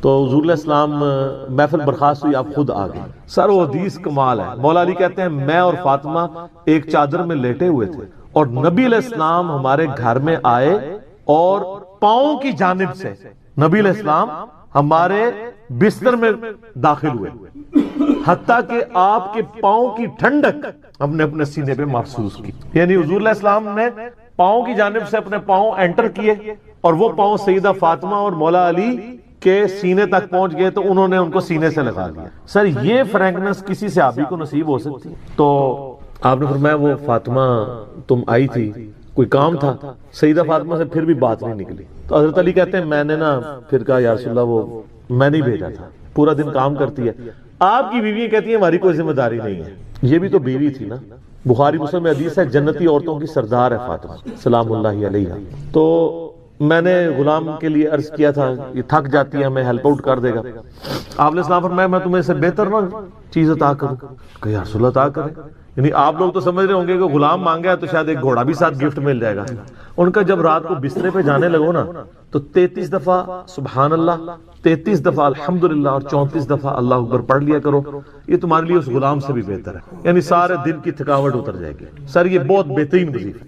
تو حضور علیہ السلام محفل برخاست ہوئی، آپ خود آ گئے۔ سر وہ حدیث کمال ہے، مولا علی کہتے ہیں میں اور فاطمہ ایک چادر میں لیٹے ہوئے تھے اور نبی علیہ السلام ہمارے گھر میں آئے اور پاؤں کی جانب سے نبی علیہ السلام ہمارے بستر میں داخل ہوئے، حتیٰ کہ آپ کے پاؤں کی ٹھنڈک ہم نے اپنے سینے پہ محسوس کی، یعنی حضور علیہ السلام نے پاؤں کی جانب سے اپنے پاؤں انٹر کیے اور وہ پاؤں سیدہ فاطمہ اور مولا علی کے سینے تک پہنچ گئے تو انہوں نے ان کو سینے سے لگا دیا. سر یہ فرینکنس کسی صحابی کو نصیب ہو سکتی ہے؟ تو آپ نے فرمایا وہ فاطمہ تم آئی تھی، کوئی کام تھا؟ سیدہ فاطمہ سے پھر بھی بات نہیں نکلی. تو حضرت علی کہتے ہیں میں نے نا پھر کہا یا رسول اللہ وہ میں نہیں بھیجا تھا، پورا دن کام کرتی ہے. آپ کی بیوی کہتی ہیں ہماری کوئی ذمہ داری نہیں ہے. یہ بھی تو بیوی تھی نا. بخاری مسلم میں حدیث ہے جنتی عورتوں کی سردار ہے فاطمہ سلام اللہ علیہا. تو میں نے غلام کے لیے عرض کیا تھا یہ تھک جاتی ہے ہمیں ہیلپ آؤٹ کر دے گا. آپ نے اسلام فرمایا میں تمہیں سے بہتر نہ چیز عطا کروں. کہ یا رسول اللہ عطا کرے. یعنی آپ لوگ تو سمجھ رہے ہوں گے کہ غلام مانگا ہے تو شاید ایک گھوڑا بھی ساتھ گفٹ مل جائے گا. ان کا جب رات کو بسترے پہ جانے لگو نا تو 33 دفعہ سبحان اللہ، 33 دفعہ الحمدللہ اور 34 دفعہ اللہ اکبر پڑھ لیا کرو. یہ تمہارے لیے اس غلام سے بھی بہتر ہے. یعنی سارے دن کی تھکاوٹ اتر جائے گی. سر یہ بہت بہترین وظیفہ.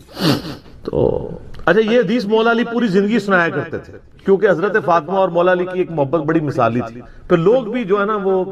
تو اچھا یہ حدیث مولا علی پوری زندگی سنایا کرتے تھے کیونکہ حضرت فاطمہ اور مولا علی کی ایک محبت بڑی مثالی تھی. پھر لوگ بھی جو ہے نا وہ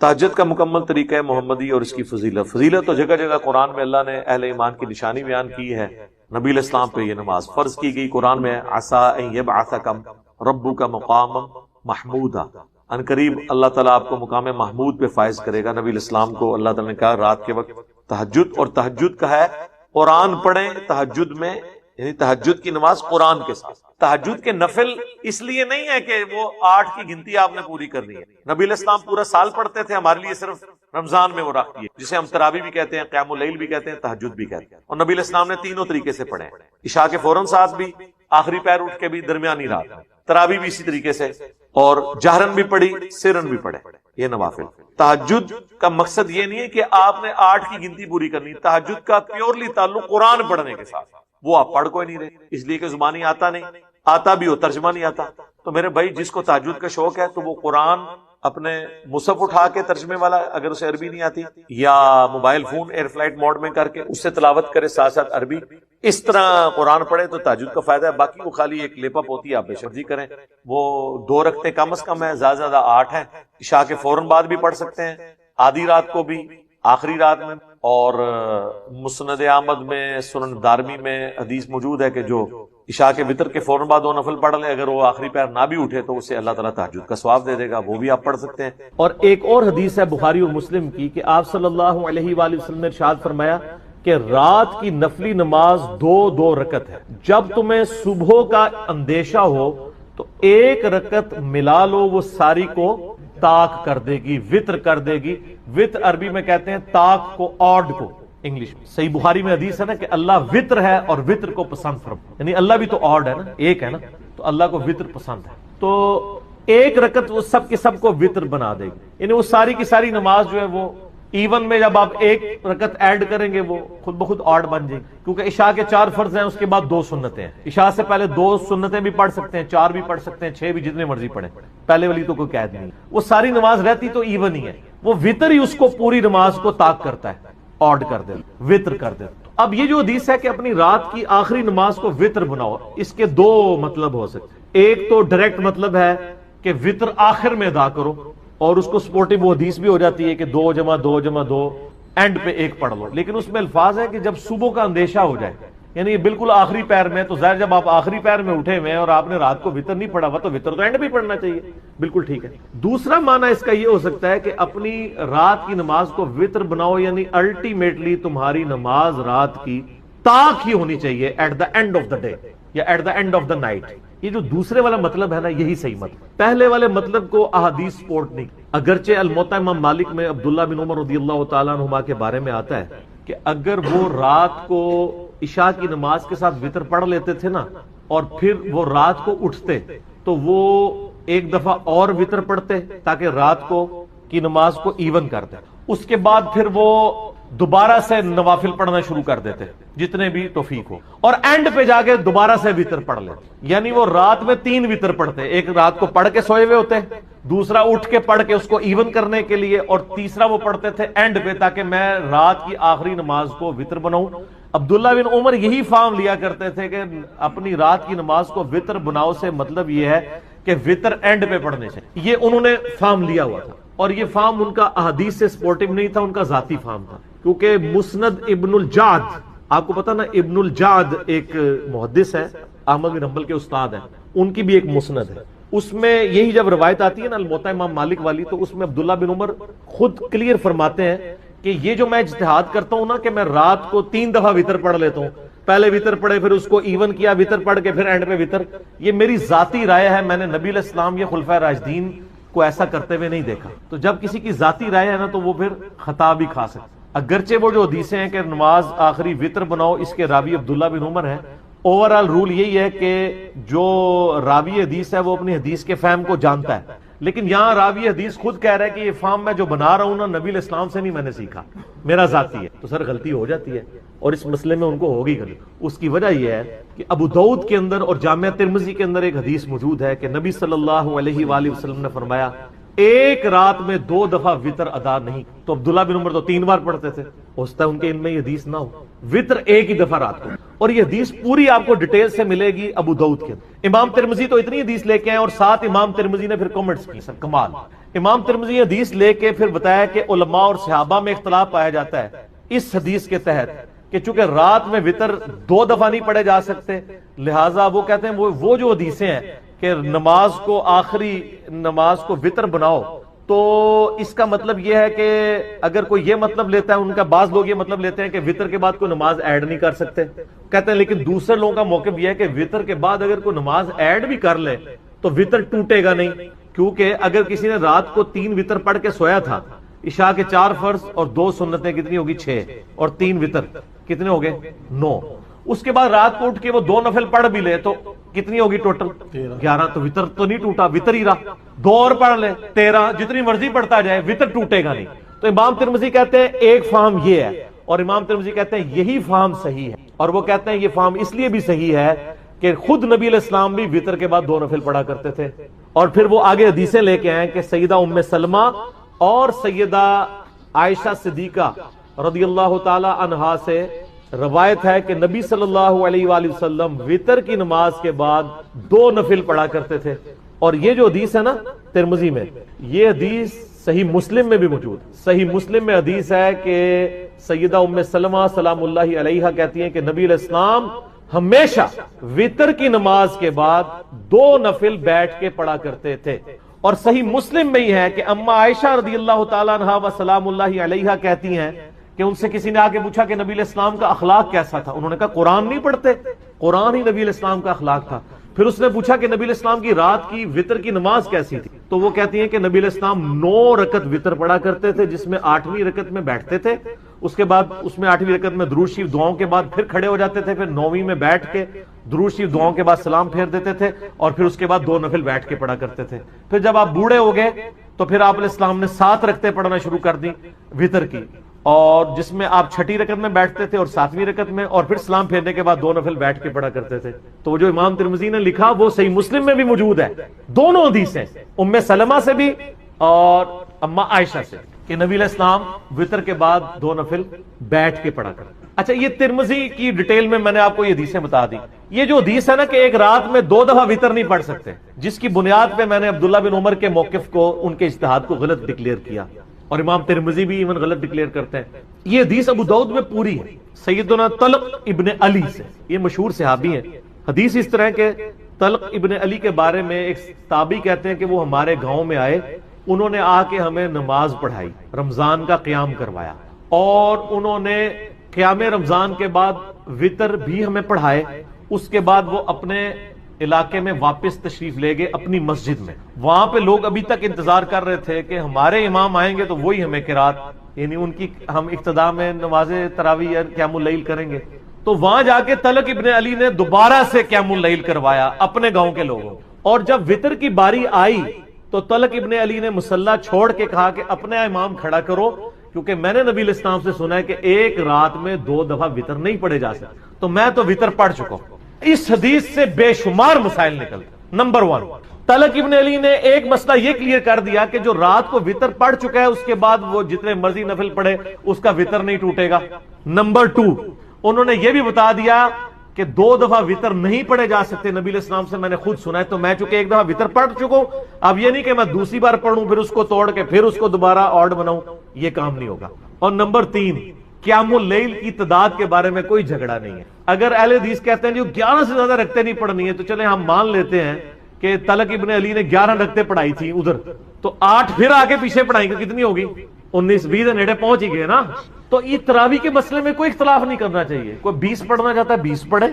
تہجد کا مکمل طریقہ ہے محمدی اور اس کی فضیلت تو جگہ جگہ قرآن میں اللہ نے اہل ایمان کی نشانی بیان کی ہے. نبی علیہ السلام پہ یہ نماز فرض کی گئی. قرآن میں عسیٰ ان یبعثکم ربک مقاما محمودا، ان قریب اللہ تعالیٰ آپ کو مقام محمود پہ فائز کرے گا. نبی علیہ السلام کو اللہ تعالیٰ نے کہا رات کے وقت تہجد، اور تہجد کا ہے قرآن پڑھیں تہجد میں، یعنی تہجد کی نماز قرآن کے ساتھ. تہجد کے نفل اس لیے نہیں ہے کہ وہ 8 کی گنتی آپ نے پوری کرنی ہے. نبی علیہ السلام پورا سال پڑھتے تھے، ہمارے لیے صرف رمضان میں وہ رکھتی ہے جسے ہم تراویح بھی کہتے ہیں، قیام اللیل بھی کہتے ہیں، تہجد بھی کہتے ہیں. اور نبی علیہ السلام نے تینوں طریقے سے پڑھے ہیں. عشاء کے فوراً ساتھ بھی، آخری پیر اٹھ کے بھی، درمیانی رات میں. تراویح بھی اسی طریقے سے، اور جہرن بھی پڑھی سرن بھی پڑھے. یہ نوافل. تہجد کا مقصد یہ نہیں ہے کہ آپ نے 8 کی گنتی پوری کرنی. تہجد کا پیورلی تعلق قرآن پڑھنے کے ساتھ. وہ آپ پڑھ کوئی نہیں رہے اس لیے کہ زبانی آتا نہیں، آتا بھی ہو ترجمہ نہیں آتا. تو میرے بھائی جس کو تہجد کا شوق ہے تو وہ قرآن اپنے مصحف اٹھا کے ترجمے والا، اگر اسے عربی نہیں آتی، یا mobile phone air flight mode میں کر کے اس سے تلاوت کرے ساتھ ساتھ عربی، اس طرح قرآن پڑھے تو تہجد کا فائدہ ہے. باقی وہ خالی ایک لیپ اپ ہوتی ہے، آپ بے شرطی کریں. وہ 2 رکعتیں کم از کم ہے، زیادہ زیادہ 8 ہیں. عشاء کے فوراً بعد بھی پڑھ سکتے ہیں، آدھی رات کو بھی، آخری رات میں. اور مسند احمد میں، سنن دارمی میں حدیث موجود ہے کہ جو عشاء کے وتر کے فوراً بعد 2 نفل پڑھ لے، اگر وہ آخری پیر نہ بھی اٹھے تو اسے اللہ تعالیٰ تہجد کا ثواب دے دے گا. وہ بھی آپ پڑھ سکتے ہیں. اور ایک اور حدیث ہے بخاری اور مسلم کی کہ آپ صلی اللہ علیہ وآلہ وسلم نے ارشاد فرمایا کہ رات کی نفلی نماز 2 رکعت ہے. جب تمہیں صبح کا اندیشہ ہو تو 1 رکعت ملا لو، وہ ساری کو تاک کر دے گی، وطر کر دے گی. وطر عربی میں کہتے ہیں تاک کو، آڈ کو انگلش میں. صحیح بخاری میں حدیث ہے نا کہ اللہ وطر ہے اور وطر کو پسند فرما، یعنی اللہ بھی تو آڈ ہے نا، ایک ہے نا، تو اللہ کو وطر پسند ہے. تو 1 رکعت وہ سب کے سب کو وطر بنا دے گی. یعنی وہ ساری کی ساری نماز جو ہے وہ ایون میں جب آپ 1 رکعت ایڈ کریں گے وہ خود بخود آڈ بن جائے گی. کیونکہ عشاء کے 4 فرض ہیں، اس کے بعد 2 سنتیں ہیں. عشاء سے پہلے 2 سنتیں بھی پڑھ سکتے ہیں، 4 بھی پڑھ سکتے ہیں، 6 بھی، جتنے مرضی پڑھیں. پہلے والی تو کوئی قید نہیں. وہ ساری نماز رہتی تو ایون ہی ہے. وہ وطر ہی اس کو پوری نماز کو طاق کرتا ہے، آڈ کر دے، وطر کر دے. اب یہ جو حدیث ہے کہ اپنی رات کی آخری نماز کو وطر بناؤ، اس کے 2 مطلب ہو سکتے ہیں. ایک تو ڈائریکٹ مطلب ہے کہ وطر آخر میں ادا کرو، اور اس کو سپورٹیو وہ حدیث بھی ہو جاتی ہے کہ 2 جمع 2 جمع 2 اینڈ پہ 1 پڑھ لو. لیکن اس میں الفاظ ہے کہ جب صبح کا اندیشہ ہو جائے، یعنی یہ بالکل آخری پیر میں. تو ظاہر جب آپ آخری پیر میں اٹھے ہوئے ہیں اور آپ نے رات کو وطر نہیں پڑھا ہوا تو وطر تو اینڈ بھی پڑھنا چاہیے. بالکل ٹھیک ہے. دوسرا معنی اس کا یہ ہو سکتا ہے کہ اپنی رات کی نماز کو وطر بناؤ، یعنی الٹیمیٹلی تمہاری نماز رات کی طاق ہی ہونی چاہیے at the end of the day یا at the end of the night. یہ جو دوسرے والا مطلب ہے نا، یہی صحیح مطلب. پہلے والے مطلب کو احادیث سپورٹ نہیں. اگرچہ الموطا امام مالک میں عبداللہ بن عمر رضی اللہ تعالیٰ عنہما کے بارے میں آتا ہے کہ اگر وہ رات کو عشاء کی نماز کے ساتھ وطر پڑھ لیتے تھے نا، اور پھر وہ رات کو اٹھتے تو وہ 1 دفعہ اور وطر پڑھتے تاکہ رات کو کی نماز کو ایون کر دیں. اس کے بعد پھر وہ دوبارہ سے نوافل پڑھنا شروع کر دیتے جتنے بھی توفیق ہو، اور اینڈ پہ جا کے دوبارہ سے وطر پڑھ لیتے. یعنی وہ رات میں 3 وطر پڑھتے، ایک رات کو پڑھ کے سوئے ہوئے ہوتے، دوسرا اٹھ کے پڑھ کے اس کو ایون کرنے کے لیے، اور تیسرا وہ پڑھتے تھے اینڈ پہ تاکہ میں رات کی آخری نماز کو وطر بناؤں. عبداللہ بن عمر یہی فارم لیا کرتے تھے کہ اپنی رات کی نماز کو وطر بناؤ سے مطلب یہ ہے کہ وطر اینڈ پہ پڑھنے سے. یہ انہوں نے فارم لیا ہوا تھا، اور یہ فارم ان کا احادیث سے سپورٹیو نہیں تھا، ان کا ذاتی فارم تھا. کیونکہ مسند ابن الجعد، آپ کو پتا نا ابن الجعد ایک محدث ہے، احمد بن حنبل کے استاد ہیں، ان کی بھی ایک مسند ہے. اس میں یہی جب روایت آتی ہے نا الموطا امام مالک والی، تو اس میں عبداللہ بن عمر خود کلیئر فرماتے ہیں کہ یہ جو میں اجتہاد کرتا ہوں نا کہ میں رات کو 3 دفعہ وتر پڑھ لیتا ہوں، پہلے وتر پڑھے پھر اس کو ایون کیا، وتر پڑھ کے پھر اینڈ پہ وتر، یہ میری ذاتی رائے ہے، میں نے نبی علیہ السلام یا خلفائے راشدین کو ایسا کرتے ہوئے نہیں دیکھا۔ تو جب کسی کی ذاتی رائے ہے نا تو وہ پھر خطا بھی کھا سکتا۔ اگرچہ وہ جو حدیثیں ہیں کہ نماز آخری وتر بناؤ، اس کے راوی عبداللہ بن عمر ہیں، اوورآل رول یہی ہے کہ جو راوی حدیث ہے وہ اپنی حدیث کے فہم کو جانتا ہے، لیکن یہاں راوی حدیث خود کہہ رہا ہے کہ یہ فہم میں جو بنا رہا ہوں نا نبی علیہ السلام سے نہیں میں نے سیکھا، میرا ذاتی ہے، تو سر غلطی ہو جاتی ہے، اور اس مسئلے میں ان کو ہوگی غلطی۔ اس کی وجہ یہ ہے کہ ابو داؤد کے اندر اور جامعہ ترمذی کے اندر ایک حدیث موجود ہے کہ نبی صلی اللہ علیہ وآلہ وسلم نے فرمایا ایک رات میں 2 دفعہ وتر ادا نہیں، تو عبداللہ بن عمر تو 3 بار پڑھتے تھے، ہو سکتا ہے ان کے ان میں یہ حدیث نہ ہو، وتر ایک ہی دفعہ رات کو، اور یہ حدیث پوری آپ کو ڈیٹیل سے ملے گی ابو داؤد کے اندر۔ امام ترمذی تو اتنی حدیث لے کے آئے اور ساتھ امام ترمذی نے پھر کمنٹس کی، سر کمال۔ امام ترمذی حدیث لے کے پھر بتایا کہ علماء اور صحابہ میں اختلاف پایا جاتا ہے اس حدیث کے تحت کہ چونکہ رات میں وتر 2 دفعہ نہیں پڑھے جا سکتے، لہٰذا وہ کہتے ہیں وہ جو حدیثیں ہیں کہ نماز کو آخری نماز کو وتر بناؤ، تو اس کا مطلب یہ ہے کہ اگر کوئی یہ مطلب لیتا ہے، ان کا بعض لوگ یہ مطلب لیتے ہیں کہ وتر کے بعد کوئی نماز ایڈ نہیں کر سکتے، کہتے ہیں لیکن دوسرے لوگوں کا موقف یہ ہے کہ وتر کے بعد اگر کوئی نماز ایڈ بھی کر لے تو وتر ٹوٹے گا نہیں، کیونکہ اگر کسی نے رات کو 3 وتر پڑھ کے سویا تھا، عشاء کے 4 فرض اور 2 سنتیں کتنی ہوگی 6 اور 3 وتر کتنے ہو گئے 9، اس کے بعد رات کو اٹھ کے وہ 2 نفل پڑھ بھی لے تو کتنی ہوگی ٹوٹل 11، تو وتر تو نہیں ٹوٹا، وتر ہی رہا، 2 اور پڑھ لے 13، جتنی مرضی پڑھتا جائے وتر ٹوٹے گا نہیں۔ تو امام ترمذی کہتے ہیں ایک فہم یہ ہے، اور امام ترمذی کہتے ہیں یہی فہم صحیح ہے، اور وہ کہتے ہیں یہ فہم اس لیے بھی صحیح ہے کہ خود نبی علیہ السلام بھی وتر کے بعد 2 نفل پڑھا کرتے تھے، اور پھر وہ آگے حدیثیں لے کے آئے کہ سیدہ ام سلمہ اور سیدہ عائشہ صدیقہ رضی اللہ تعالی عنہا سے روایت ہے کہ نبی صلی اللہ علیہ وآلہ وسلم وتر کی نماز کے بعد 2 نفل پڑھا کرتے تھے، اور یہ جو حدیث ہے نا ترمذی میں، یہ حدیث صحیح مسلم میں بھی موجود، صحیح مسلم میں حدیث ہے کہ سیدہ ام سلمہ سلام اللہ علیہا کہتی ہیں کہ نبی علیہ السلام ہمیشہ وتر کی نماز کے بعد 2 نفل بیٹھ کے پڑھا کرتے تھے، اور صحیح مسلم میں ہی ہے کہ اما عائشہ رضی اللہ تعالیٰ عنہا و سلام اللہ علیہا کہتی ہیں کہ ان سے کسی نے آ کے پوچھا کہ نبی علیہ السلام کا اخلاق کیسا تھا، انہوں نے کہا قرآن نہیں پڑھتے، قرآن ہی نبی علیہ السلام کا اخلاق تھا۔ پھر اس نے پوچھا کہ نبی علیہ السلام کی رات کی وتر کی نماز کیسی تھی، تو وہ کہتی ہیں کہ نبی علیہ السلام 9 رکعت وتر پڑھا کرتے تھے، جس میں 8ویں رکعت میں بیٹھتے تھے، اس کے بعد اس میں 8ویں رکعت میں درود شریف دعاؤں کے بعد پھر کھڑے ہو جاتے تھے، پھر 9ویں میں بیٹھ کے درود شریف دعاؤں کے بعد سلام پھیر دیتے تھے، اور پھر اس کے بعد 2 نفل بیٹھ کے پڑھا کرتے تھے۔ پھر جب آپ بوڑھے ہو گئے تو پھر آپ علیہ السلام نے 7 رکعتیں پڑھنا شروع کر دی وتر کی، اور جس میں آپ 6ٹھی رکعت میں بیٹھتے تھے اور 7ویں رکعت میں، اور پھر سلام پھیرنے کے بعد 2 نفل بیٹھ کے پڑھا کرتے تھے۔ تو جو امام ترمذی نے لکھا وہ صحیح مسلم میں بھی موجود ہے، دونوں حدیثیں ام سلمہ سے بھی اور اما عائشہ سے، کہ نبی علیہ السلام وتر کے بعد 2 نفل بیٹھ کے پڑھا کرتے۔ اچھا، یہ ترمذی کی ڈیٹیل میں نے آپ کو یہ حدیثیں بتا دی۔ یہ جو حدیث ہے نا کہ ایک رات میں 2 دفعہ وتر نہیں پڑھ سکتے، جس کی بنیاد پہ میں نے عبداللہ بن عمر کے موقف کو، ان کے اجتہاد کو غلط ڈکلیئر کیا، اور امام ترمذی بھی ایون غلط ڈکلیئر کرتے ہیں۔ یہ حدیث ابو داؤد میں پوری ہے سیدنا طلق ابن علی سے، یہ مشہور صحابی ہیں۔ حدیث اس طرح کہ طلق ابن علی کے بارے میں ایک تابعی کہتے ہیں کہ وہ ہمارے گاؤں میں آئے، انہوں نے آ کے ہمیں نماز پڑھائی، رمضان کا قیام کروایا، اور انہوں نے قیام رمضان کے بعد وتر بھی ہمیں پڑھائے۔ اس کے بعد وہ اپنے علاقے میں واپس تشریف لے گئے اپنی مسجد میں، وہاں پہ لوگ ابھی تک انتظار کر رہے تھے کہ ہمارے امام آئیں گے تو وہی ہمیں قرات، یعنی ان کی ہم ابتدا میں نماز تراویح یا قیام اللیل کریں گے، تو وہاں جا کے طلق ابن علی نے دوبارہ سے قیام اللیل کروایا اپنے گاؤں کے لوگوں، اور جب وتر کی باری آئی تو طلق ابن علی نے مصلی چھوڑ کے کہا کہ اپنے امام کھڑا کرو، کیونکہ میں نے نبی علیہ السلام سے سنا ہے کہ ایک رات میں 2 دفعہ وتر نہیں پڑھے جا سکتے، تو میں تو وتر پڑھ چکا ہوں۔ اس حدیث سے بے شمار مسائل نکلتے۔ نمبر 1، طلق ابن علی نے ایک مسئلہ یہ کلیئر کر دیا کہ جو رات کو وتر پڑھ چکا ہے اس کے بعد وہ جتنے مرضی نفل پڑھے اس کا وتر نہیں ٹوٹے گا۔ نمبر 2، انہوں نے یہ بھی بتا دیا کہ 2 دفعہ وتر نہیں پڑھے جا سکتے، نبی علیہ السلام سے میں نے خود سنا ہے، تو میں چونکہ ایک دفعہ وتر پڑھ چکا ہوں، اب یہ نہیں کہ میں دوسری بار پڑھوں پھر اس کو توڑ کے پھر اس کو دوبارہ آڈ بناؤں، یہ کام نہیں ہوگا۔ اور نمبر 3، قیام اللیل کی تعداد کے بارے میں کوئی جھگڑا نہیں ہے۔ اگر اہل حدیث کہتے ہیں جو 11 سے زیادہ رکھتے نہیں پڑھنی ہے، تو چلیں ہم مان لیتے ہیں کہ طلق ابن علی نے 11 رکعتیں پڑھائی تھی ادھر، تو 8 پھر آگے پیچھے پڑھائیں گے، کتنی ہوگی؟ 19 20 نیڑے پہنچ ہی گئے نا. تو یہ تراویح کے مسئلے میں کوئی اختلاف نہیں کرنا چاہیے. کوئی 20 پڑھنا چاہتا ہے 20 پڑھے.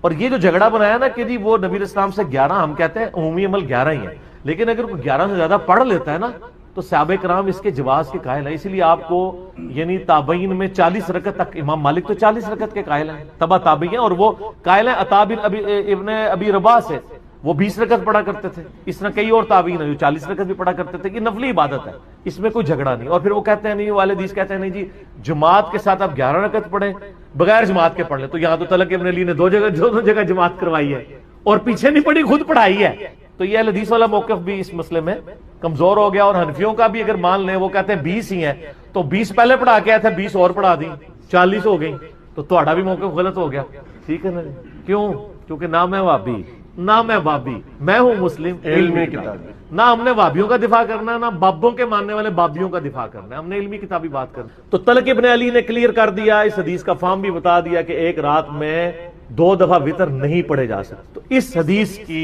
اور یہ جو جھگڑا بنایا نا کہ جی وہ نبی علیہ السلام سے 11، ہم کہتے ہیں عمومی عمل 11 ہی ہے، لیکن اگر کوئی 11 سے زیادہ پڑھ لیتا ہے نا تو صحابہ کرام اس کے جواز کے قائل ہیں. اسی لیے آپ کو یعنی تابعین میں 40 رکعت تک، امام مالک تو 40 رکعت کے قائل ہیں، تبع تابعین، اور وہ قائل ہیں عطا بن ابن ابی رباح سے، وہ 20 رکعت پڑھا کرتے تھے. اس طرح کئی اور تابعین ہیں جو 40 رکعت بھی پڑھا کرتے تھے. یہ نفلی عبادت ہے، اس میں کوئی جھگڑا نہیں. اور پھر وہ کہتے ہیں نہیں، والے حدیث کہتے ہیں نہیں جی جماعت کے ساتھ آپ 11 رکعت پڑھیں، بغیر جماعت کے پڑھ لیں. تو یہاں تو طلق ابن علی نے دونوں جگہ جماعت کروائی ہے اور پیچھے نہیں پڑھی، خود پڑھائی ہے. تو یہ حدیث والا موقف بھی اس مسئلے میں کمزور ہو گیا. اور حنفیوں کا بھی اگر مان لیں، وہ کہتے ہیں 20 ہی ہیں، تو 20 پہلے پڑھا کے آئے تھے، 20 اور پڑھا دی، 40 ہو گئی. تو تہاڈا بھی موقف غلط ہو گیا. ٹھیک ہے نا؟ کیوں؟ کیونکہ نہ میں وہابی نہ میں بابی، میں ہوں مسلم علمی کتاب. نہ ہم نے وہابیوں کا دفاع کرنا ہے، نہ بابوں کے ماننے والے بابیوں کا دفاع کرنا ہے، ہم نے علمی کتابی بات کرنا. تو طلق ابن علی نے کلیئر کر دیا، اس حدیث کا فہم بھی بتا دیا کہ ایک رات میں 2 دفعہ وتر نہیں پڑھے جا سکتے. تو اس حدیث کی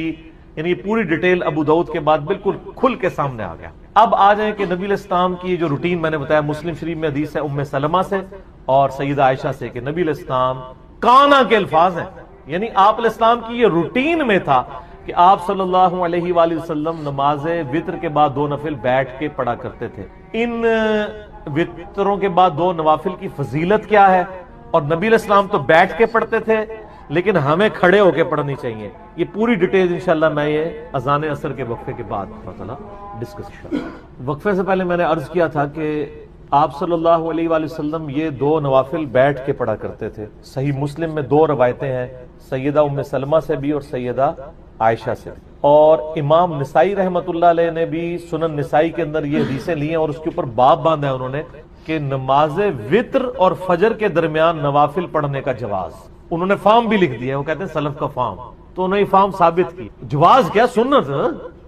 یعنی پوری ڈیٹیل ابو داؤد کے بعد بالکل کھل کے سامنے آ گیا. اب آ جائیں کہ نبی علیہ السلام کی جو روٹین میں نے بتایا، مسلم شریف میں حدیث ہے ام سلمہ سے اور سیدہ عائشہ سے کہ نبی علیہ السلام کانا کے الفاظ ہیں، یعنی آپ علیہ السلام کی یہ روٹین میں تھا کہ آپ صلی اللہ علیہ وآلہ وسلم نماز وتر کے بعد 2 نفل بیٹھ کے پڑھا کرتے تھے. ان وتروں کے بعد 2 نوافل کی فضیلت کیا ہے؟ اور نبی علیہ السلام تو بیٹھ کے پڑھتے تھے، لیکن ہمیں کھڑے ہو کے پڑھنی چاہیے. یہ پوری ڈیٹیل انشاءاللہ میں یہ اذان عصر کے وقفے کے بعد ڈسکس کروں. وقفے سے پہلے میں نے عرض کیا تھا کہ آپ صلی اللہ علیہ وآلہ وسلم یہ 2 نوافل بیٹھ کے پڑھا کرتے تھے. صحیح مسلم میں 2 روایتیں ہیں، سیدہ ام سلمہ سے بھی اور سیدہ عائشہ سے بھی. اور امام نسائی رحمۃ اللہ علیہ نے بھی سنن نسائی کے اندر یہ حدیثیں لی ہیں اور اس کے اوپر باب باندھا ہے انہوں نے کہ نماز وتر اور فجر کے درمیان نوافل پڑھنے کا جواز. انہوں نے فارم بھی لکھ دیا، وہ کہتے ہیں سلف کا فارم. تو انہوں نے فارم ثابت کی، جواز کیا سنت،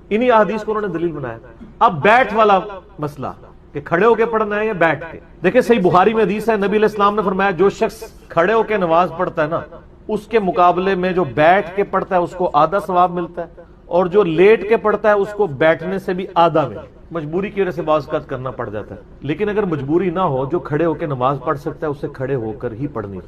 انہی احادیث کو انہوں نے دلیل بنایا. اب بیٹھ والا مسئلہ کہ کھڑے ہو کے پڑھنا ہے یا بیٹھ کے. دیکھیں صحیح بخاری میں حدیث ہے، نبی علیہ السلام نے فرمایا جو شخص کھڑے ہو کے نماز پڑھتا ہے نا، اس کے مقابلے میں جو بیٹھ کے پڑھتا ہے اس کو آدھا ثواب ملتا ہے، اور جو لیٹ کے پڑھتا ہے اس کو بیٹھنے سے بھی آدھا ملتا ہے. مجبوری کی وجہ سے بعض اوقات کرنا پڑ جاتا ہے، لیکن اگر مجبوری نہ ہو، جو کھڑے ہو کے نماز پڑھ سکتا ہے اسے کھڑے ہو کر ہی پڑھنی.